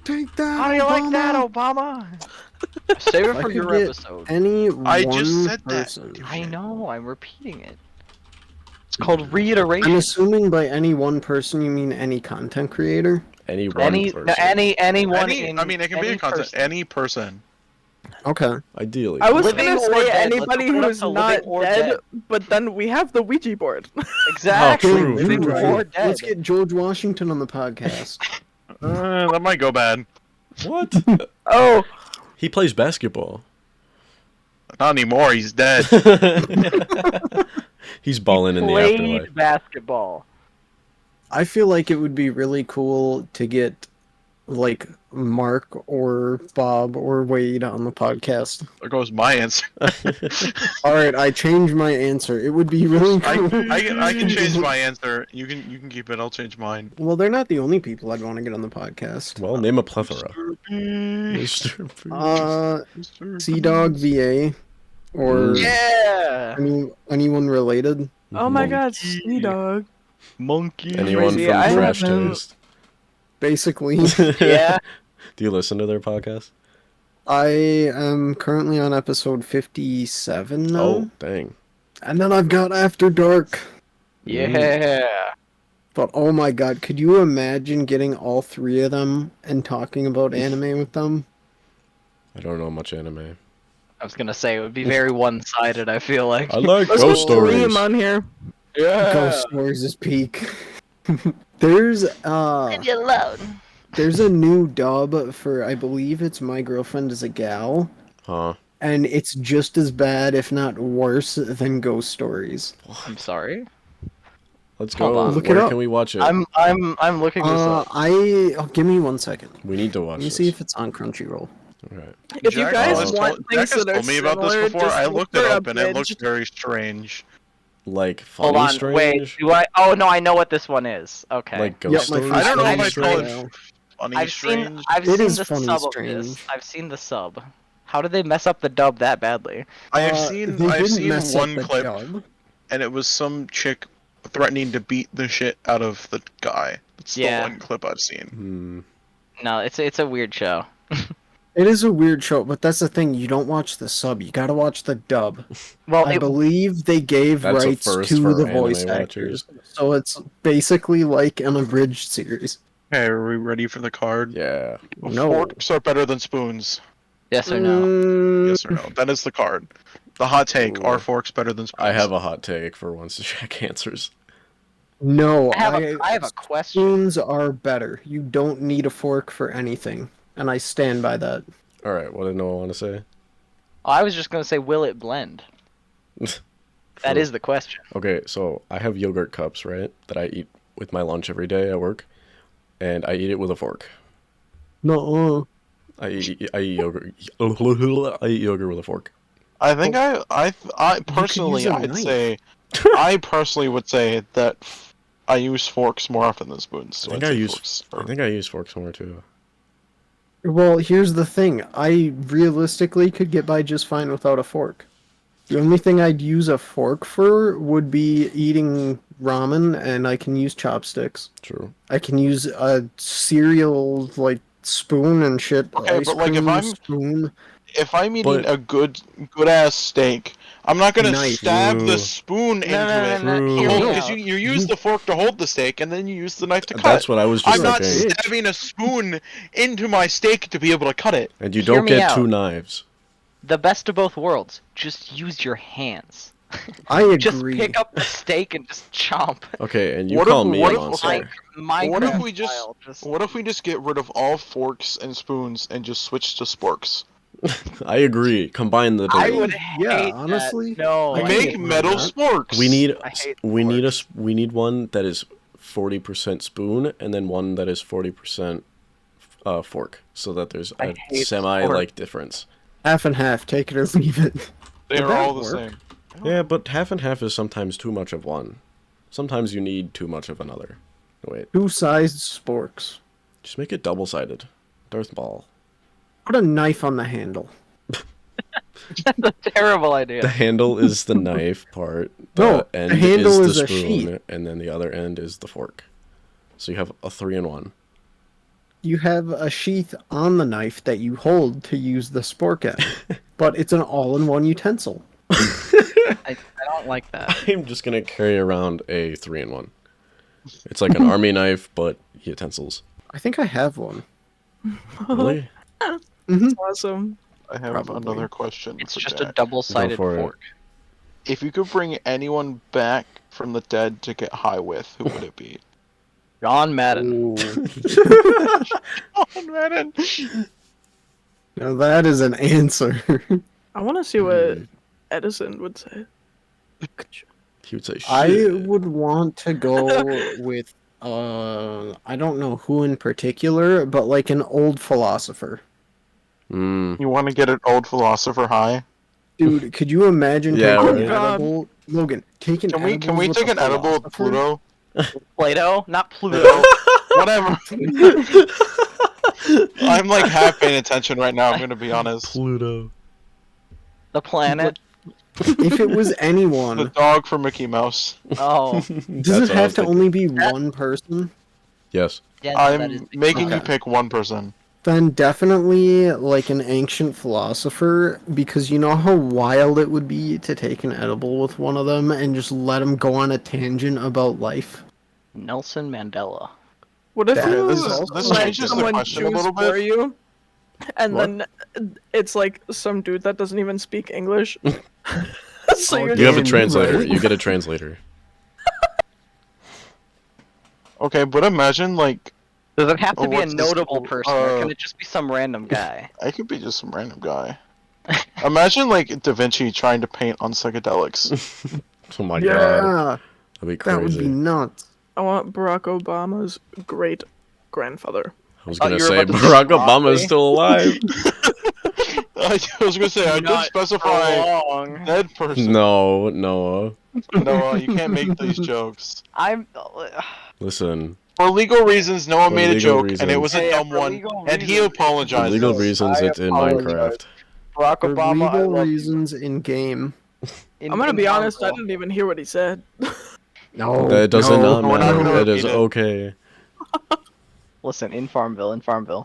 Take that. How do you like that, Obama. Obama? Save it I for could your get episode. Any I one just said that. person. I know. I'm repeating it. It's called reiteration. I'm assuming by any one person you mean any content creator. Any one Any, person. no, anyone. Any, in, I mean, it can be any a content. person. Any person. Okay. Ideally. I was Living gonna or say dead, let's anybody open up who's to not living or dead, dead. but then we have the Ouija board. Exactly. true, Living true, or true. dead. Let's get George Washington on the podcast. That might go bad. What? Oh, He plays basketball. Not anymore. He's dead. He's balling in the Played afterlife. basketball. I feel like it would be really cool to get like Mark or Bob or Wade on the podcast. There goes my answer. All right, I changed my answer. It would be really I, cool. I can change my answer. You can keep it. I'll change mine. Well, they're not the only people I'd want to get on the podcast. Well, name a plethora. Sea Dog VA or Yeah. anyone related. Oh my Monkey. god, Sea Dog. Monkey. Anyone Crazy, from I Trash haven't- Taste? Basically, Yeah. Do you listen to their podcast? I am currently on episode 57 now. Oh, dang. And then I've got After Dark. Yeah. But oh my god, could you imagine getting all three of them and talking about anime with them? I don't know much anime. I was gonna say it would be very one-sided. I feel like. I like Let's ghost get Dream stories. on here. Ghost Stories is peak. There's alone. there's a new dub for, I believe it's My Girlfriend is a Gal, Huh. and it's just as bad, if not worse, than Ghost Stories. I'm sorry. Let's Hold go. on. Look it Where up. can we watch it? I'm looking this up. Give me 1 second. We need to watch Let me this. see if it's on Crunchyroll. Alright. If you Jack guys has want Jack things has that are told me about this similar, before. just I look looked for it a up and it looked binge. very strange. Like Hold funny on. strange? Wait. Do I? Oh no, I know what this one is. Okay. Like Yep, ghost my stories? first I don't know funny if I call strange. it funny I've strange. seen. I've It seen is the funny sub strange. of this. I've seen the sub. How did they mess up the dub that badly? I've They seen didn't mess up one the clip, dub. and it was some chick threatening to beat the shit out of the guy. It's Yeah. the one clip I've seen. Hmm. No, it's a weird show. It is a weird show, but that's the thing. You don't watch the sub. You gotta watch the dub. Well, I it, believe they gave That's a rights first to for the anime voice watchers. actors, so it's basically like an abridged series. Okay, are we ready for the card? Yeah. No. Forks are better than spoons. yes or no? Mm, Yes or no? That is the card. The hot take: Ooh. Are forks better than spoons? I have a hot take for once Jack answers. No, I have a question. spoons are better. You don't need a fork for anything, and I stand by that. Alright, what did Noah want to say? I was just gonna say, will it blend? That is the question. Okay, so I have yogurt cups, right? That I eat with my lunch every day at work. And I eat it with a fork. No, I eat yogurt. I eat yogurt with a fork. I think I personally use a I'd knife. say I personally would say that I use forks more often than spoons. So I think I'd I say use. forks I are- think I use forks more too. Well, here's the thing. I realistically could get by just fine without a fork. The only thing I'd use a fork for would be eating ramen, and I can use chopsticks. True. I can use a cereal like spoon and shit. Okay, ice but, like, if cream I'm- spoon. If I'm eating But- a good ass steak, I'm not gonna Knife. stab True. the spoon into it. True. Hear me Because out. you use the fork to hold the steak, and then you use the knife to cut. That's what I was just I'm not thinking. stabbing a spoon into my steak to be able to cut it. And you Hear don't me get out. two knives. The best of both worlds. Just use your hands. I agree. Just pick up the steak and just chomp. Okay, and you What call if- me what a if- monster. okay. Minecraft What if we just- style, just What if we just get rid of all forks and spoons and just switch to sporks? I agree. Combine the I two. would Yeah, hate honestly, that. No. I I Make hate metal that. sporks. We need I hate we need one that is 40% spoon and then one that is 40% fork, so that there's I a hate semi fork. like difference. half and half. Take it or leave it. They Would are that all the work? same. Yeah, but half and half is sometimes too much of one. Sometimes you need too much of another. Wait, Two-sized sporks. just make it double-sided. Darth Ball. Put a knife on the handle. That's a terrible The idea. handle is the knife part. No, the end handle is is the a spoon, sheet. and then the other end is the fork. So you have a 3-in-1. You have a sheath on the knife that you hold to use the spork at, but it's an all-in-one utensil. I don't like that. I'm just gonna carry around a 3-in-1. It's like an army knife, but utensils. I think I have one. Really? Awesome. I have Probably. another question. It's for just a Jack. double-sided Go for it. fork. If you could bring anyone back from the dead to get high with, who would it be? John Madden. Ooh. Oh, Madden. Now that is an answer. I want to see what Edison would say. He would say, "Shit." I would want to go with I don't know who in particular, but like an old philosopher. Mm. You want to get an old philosopher high? Dude, could you imagine Yeah, taking right. an edible? Logan, taking Can we take an edible with Pluto? Plato, not Pluto. Whatever. I'm like half paying attention right now. I'm gonna be honest. Pluto. The planet. If it was The anyone, dog for Mickey Mouse. Oh, does it have to only be one person? Yes. yeah, I'm making you Okay. pick one person. Then definitely like an ancient philosopher, because you know how wild it would be to take an edible with one of them and just let them go on a tangent about life. Nelson Mandela. What if That you is also- this let changes the someone question a choose little for bit. you, and What? then it's like some dude that doesn't even speak English? So Oh, you're You have a Damn, translator. right? You get a translator. Okay, but imagine like Does it have to Oh, be a what's this notable called? person, or can it just be some random guy? I could be just some random guy. Imagine like Da Vinci trying to paint on psychedelics. Oh my god. Yeah, That'd be that would be crazy. nuts. I want Barack Obama's great grandfather. I was thought gonna you were say about to say Barack Obama broccoli. is still alive. I was gonna say I did Not specify long. dead person. No, Noah. Noah, you can't make these jokes. I'm. Listen. For legal reasons, Noah For made a legal joke, and it was a reasons. dumb Yeah, for one, legal and he reasons. For apologized. legal Yes, reasons, I it's in apologize. Minecraft. Barack For Obama. I legal love you. reasons in game. In- I'm gonna in be honest, I Farmville. didn't even hear what he said. No, That does not no, we're not matter. gonna It is repeat it. okay. Listen, in Farmville, in Farmville.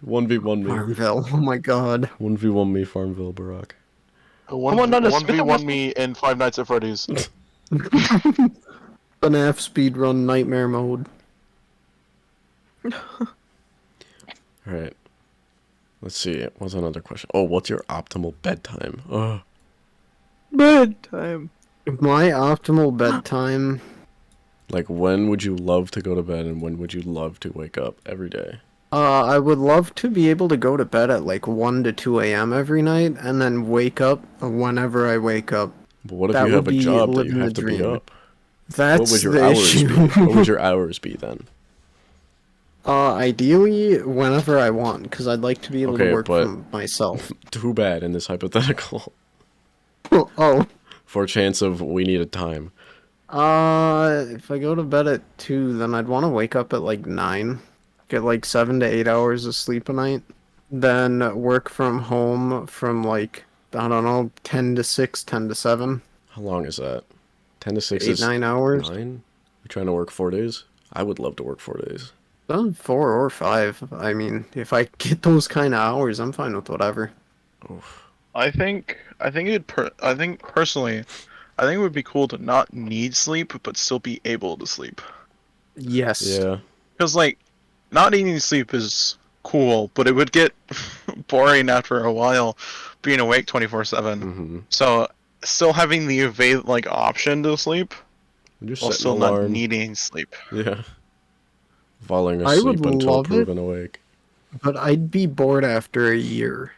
1v1 me. Farmville. Oh my god. 1v1 me, Farmville, Barack. Come on, Nana, spit the 1v1 whistle. me in Five Nights at Freddy's. FNAF speedrun nightmare mode. Alright. Let's see. What's another question? Oh, what's your optimal bedtime? Oh, Bedtime. My optimal bedtime. like when would you love to go to bed and when would you love to wake up every day? I would love to be able to go to bed at like 1 to 2 a.m. every night and then wake up whenever I wake up. But what if That you have would a be job that living you the have to be dream. up? That's What would your the hours be? issue. What would your hours be then? Ideally, whenever I want, because I'd like to be able Okay, to work but- from myself. Too bad in this hypothetical. Oh, For a chance of we need a time. if I go to bed at 2, then I'd want to wake up at like 9. Get like 7 to 8 hours of sleep a night. Then work from home from like, I don't know, 10 to 6, 10 to 7. How long is that? 10 to 6 8, is 9 hours. 9? You trying to work 4 days? I would love to work 4 days. 4 or 5. I mean, if I get those kind of hours, I'm fine with whatever. Oof. I think personally, I think it would be cool to not need sleep but still be able to sleep. Yes. Yeah. Because like, not needing sleep is cool, but it would get boring after a while, being awake 24/7. Mm-hmm. So still having the option to sleep You just while set still an not alarm. needing sleep. Yeah. Falling I would asleep until love it. proven awake. But I'd be bored after a year.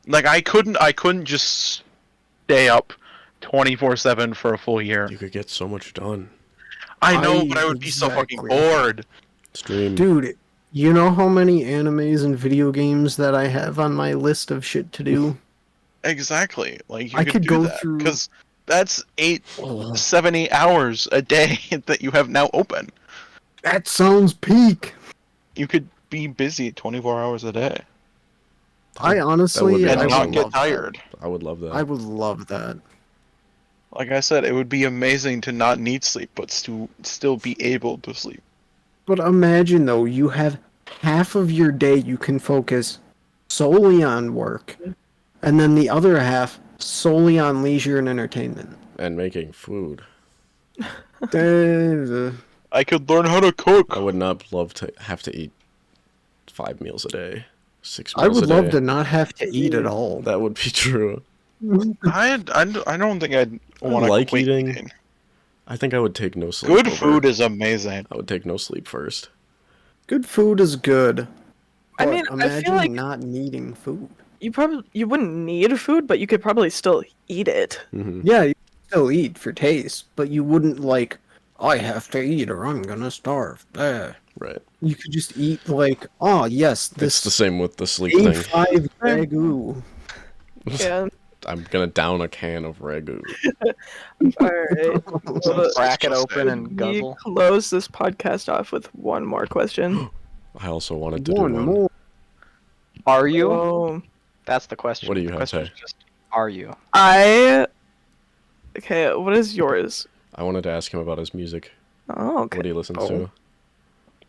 Like I couldn't just stay up 24/7 for a full year. You could get so much done. I know, but I would be so fucking Exactly. bored. Stream. Dude, you know how many animes and video games that I have on my list of shit to do? Exactly. Like you I could could do go that through- because that's 7-8 hours a day that you have now open. That sounds peak. You could be busy 24 hours a day I honestly, be and I awesome. not would get love that. tired. I would love that. I would love that. Like I said, it would be amazing to not need sleep, but to still be able to sleep. But imagine though, you have half of your day you can focus solely on work, and then the other half solely on leisure and entertainment. And making food. I could learn how to cook. I would not love to have to eat 5 meals a day. 6 I meals would a love day. to not have to eat at all. That would be true. I don't think I'd want to like quit eating. I think I would take no sleep. Good over- food is amazing. I would take no sleep first. Good food is good. I but mean, I feel imagine like- not needing food. You wouldn't need food, but you could probably still eat it. Hmm. Yeah, you still eat for taste, but you wouldn't like, I have to eat or I'm gonna starve. Right. You could just eat like, oh yes, It's the this same with the sleep A5 thing. ragu. Yeah. I'm gonna down a can of ragu. All right. Well, Crack it Just open say- and we guzzle. close this podcast off with one more question. I also wanted to do One one. more. Are you? Oh, That's the question. What do you The have, question Tay? is just, are you? okay. What is yours? I wanted to ask him about his music. Oh, okay. What he listens Oh. to,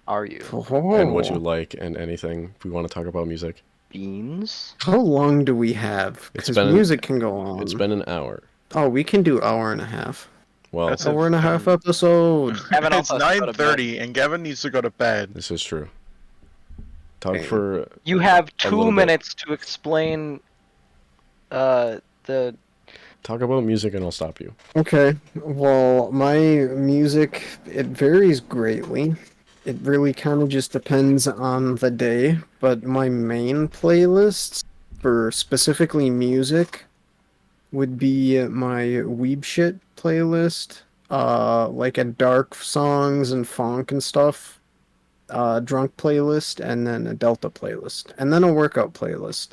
Are you? and what you like, and anything. We want to talk about music. Beans? How long do we have? It's Because been- music can go on. It's been an hour. Oh, we can do hour and a half. Well, That's Hour and a half Um, episode. Gavin It's also has to go to 9:30 and Gavin needs to go to bed. this is true. Talk Dang. for You have little 2 bit. minutes to explain the talk about music, and I'll stop you. Okay, well, my music, it varies greatly. It really kind of just depends on the day, but my main playlists for specifically music would be my Weeb Shit playlist, like a dark songs and funk and stuff, drunk playlist, and then a Delta playlist, and then a workout playlist.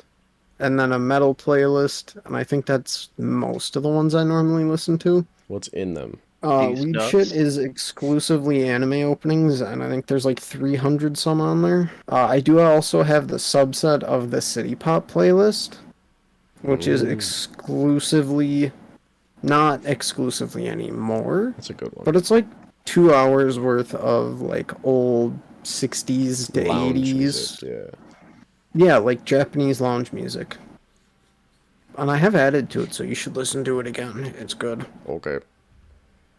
And then a metal playlist, and I think that's most of the ones I normally listen to. What's in them? These Weeb nuts. Shit is exclusively anime openings, and I think there's like 300 some on there. I do also have the subset of the City Pop playlist, which is Ooh. exclusively, not exclusively anymore, That's a good one. but it's like 2 hours worth of like old 60s to Lounge 80s. music, yeah. Yeah, like Japanese lounge music. And I have added to it, so you should listen to it again. It's good. Okay.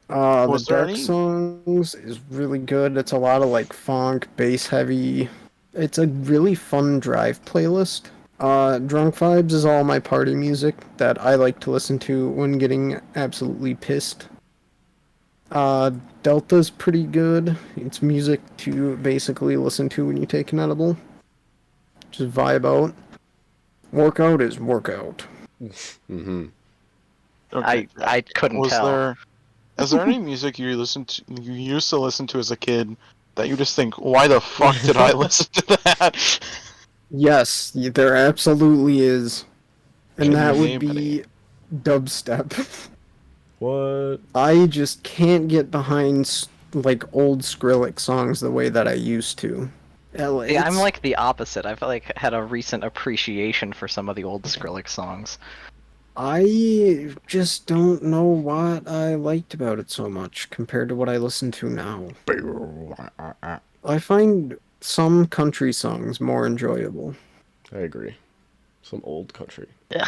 The Was there Dark any- Songs is really good. It's a lot of like funk, bass heavy. It's a really fun drive playlist. Drunk Vibes is all my party music that I like to listen to when getting absolutely pissed. Delta's pretty good. It's music to basically listen to when you take an edible. Just vibe out. Workout is workout. Mm-hmm. I couldn't tell. Is there any music you used to listen to as a kid that you just think, why the fuck did I listen to that? Yes, there absolutely is. And Can that you would name be dubstep. What? I just can't get behind like old Skrillex songs the way that I used to. Yeah, I'm It's- like the opposite. I've like had a recent appreciation for some of the old Skrillex songs. I just don't know what I liked about it so much compared to what I listen to now. I find some country songs more enjoyable. I agree. Some old country. Yeah.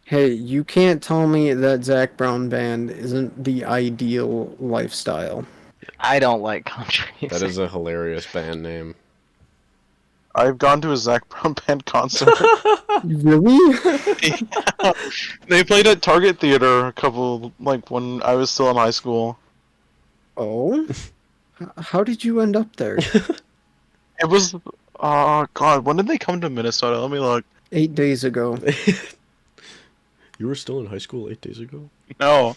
Hey, you can't tell me that Zac Brown Band isn't the ideal lifestyle. I don't like country music. That is a hilarious band name. I've gone to a Zac Brown Band concert. Really? They played at Target Theater when I was still in high school. Oh? How did you end up there? It was, God, when did they come to Minnesota? Let me look. 8 days ago. You were still in high school 8 days ago? No,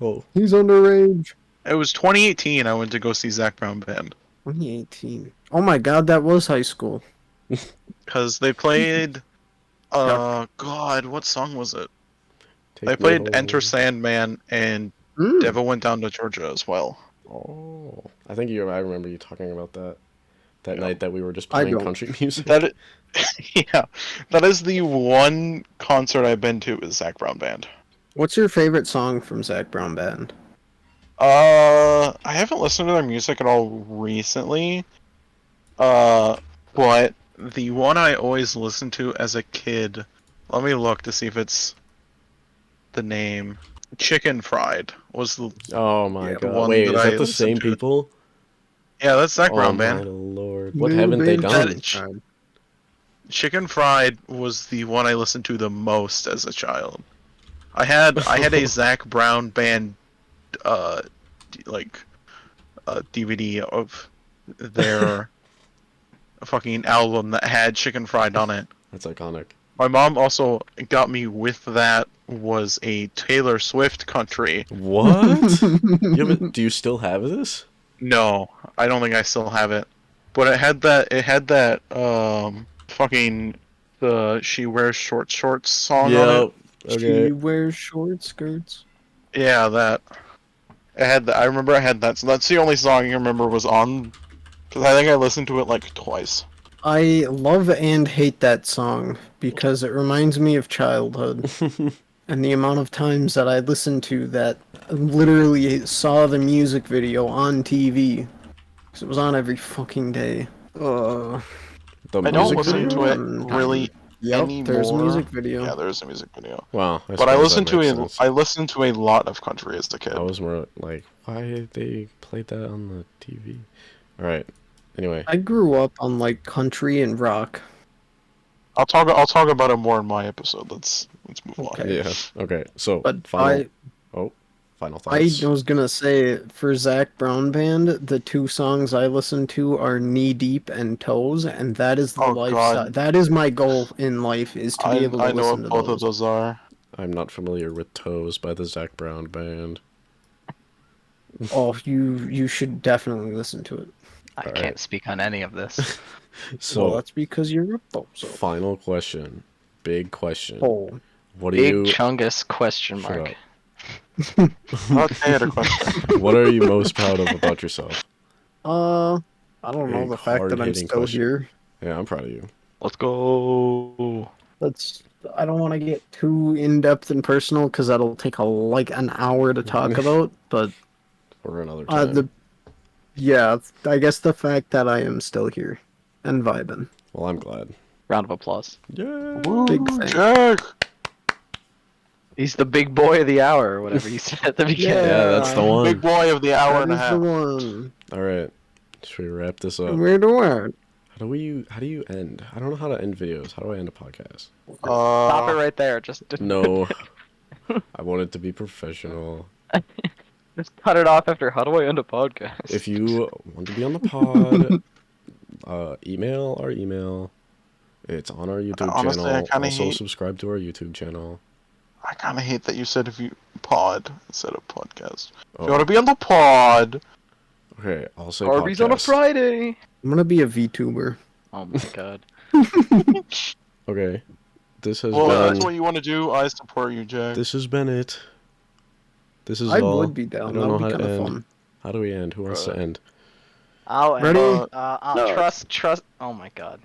Oh. He's underage. it was 2018. I went to go see Zac Brown Band 2018. Oh my god, that was high school. because they played. God, what song was it? Take They me played home. Enter Sandman and Mm. Devil Went Down to Georgia as well. Oh. I remember you talking about that. That Yeah. night that we were just I playing don't. country music. That, yeah, that is the one concert I've been to with Zac Brown Band. What's your favorite song from Zac Brown Band? I haven't listened to their music at all recently. But the one I always listened to as a kid, let me look to see if it's the name. Chicken Fried was the Oh my Yeah, the god. one Wait, that is I that the listened same to. people? yeah, that's Zac Oh Brown my Band. lord. What New haven't they Big done? That- Time. Chicken Fried was the one I listened to the most as a child. I had a Zac Brown Band DVD of their fucking album that had Chicken Fried on it. That's iconic. My mom also got me with that was a Taylor Swift country. What? Do you still have this? No, I don't think I still have it. But it had that fucking the She Wears Short Shorts song on it. Yeah. She Okay. wears short skirts. Yeah, that. It had that. I remember I had that. So that's the only song I remember was on. Because I think I listened to it like twice. I love and hate that song because it reminds me of childhood and the amount of times that I listened to that. Literally saw the music video on TV because it was on every fucking day. The I don't music listen video? to it Mm, really Yep, anymore. there's a music video. Yeah, there's a music video. Wow. But I suppose that listened to makes a sense. I listened to a lot of country as a kid. I was more like, why they played that on the TV? All right. Anyway, I grew up on like country and rock. I'll talk about it more in my episode. Let's move on. Okay. yeah. Okay. So But final I thoughts. was gonna say for Zach Brown Band, the two songs I listen to are Knee Deep and Toes, and that is the Oh, lifestyle. God. That is my goal in life is to be able to I know listen what to both those. of those are. I'm not familiar with Toes by the Zach Brown Band. Oh, you should definitely listen to it. I Alright. can't speak on any of this. So Well, that's because you're a bozo. final question, big question. Oh, What do Big you? Chungus question Shut mark. Okay, I had a question. What are you most proud of about yourself? I don't know Big, the fact that I'm hard-hitting still question. here. Yeah, I'm proud of you. Let's go. I don't want to get too in depth and personal because that'll take like an hour to talk about. But For another time. I guess the fact that I am still here and vibing. Well, I'm glad. Round of applause. Yeah. Woo, Big thing. Jack! He's the big boy of the hour, or whatever you said at the beginning. Yeah, that's the Yeah. one. Big boy of the hour That and a is the half. one. All right. Should we wrap this up? Where do I? How do you end? I don't know how to end videos. How do I end a podcast? Stop it right there. Just No. I want it to be professional. just cut it off after. How do I end a podcast? If you want to be on the pod, email our email. It's on our YouTube Honestly, I channel. kinda Also, hate- subscribe to our YouTube channel. I kind of hate that you said if you pod instead of podcast. If Oh, you want to be on the pod, okay, I'll say Arby's on a podcast. Friday. I'm gonna be a VTuber. Oh my god. Okay, this has well, if been. that's what you want to do. I support you, Jack. This has been it. This is I all. would be I down. don't That know would how be to kind of end. fun. How do we end? Who wants to end? I'll Ready? I'll No. trust. Oh my god.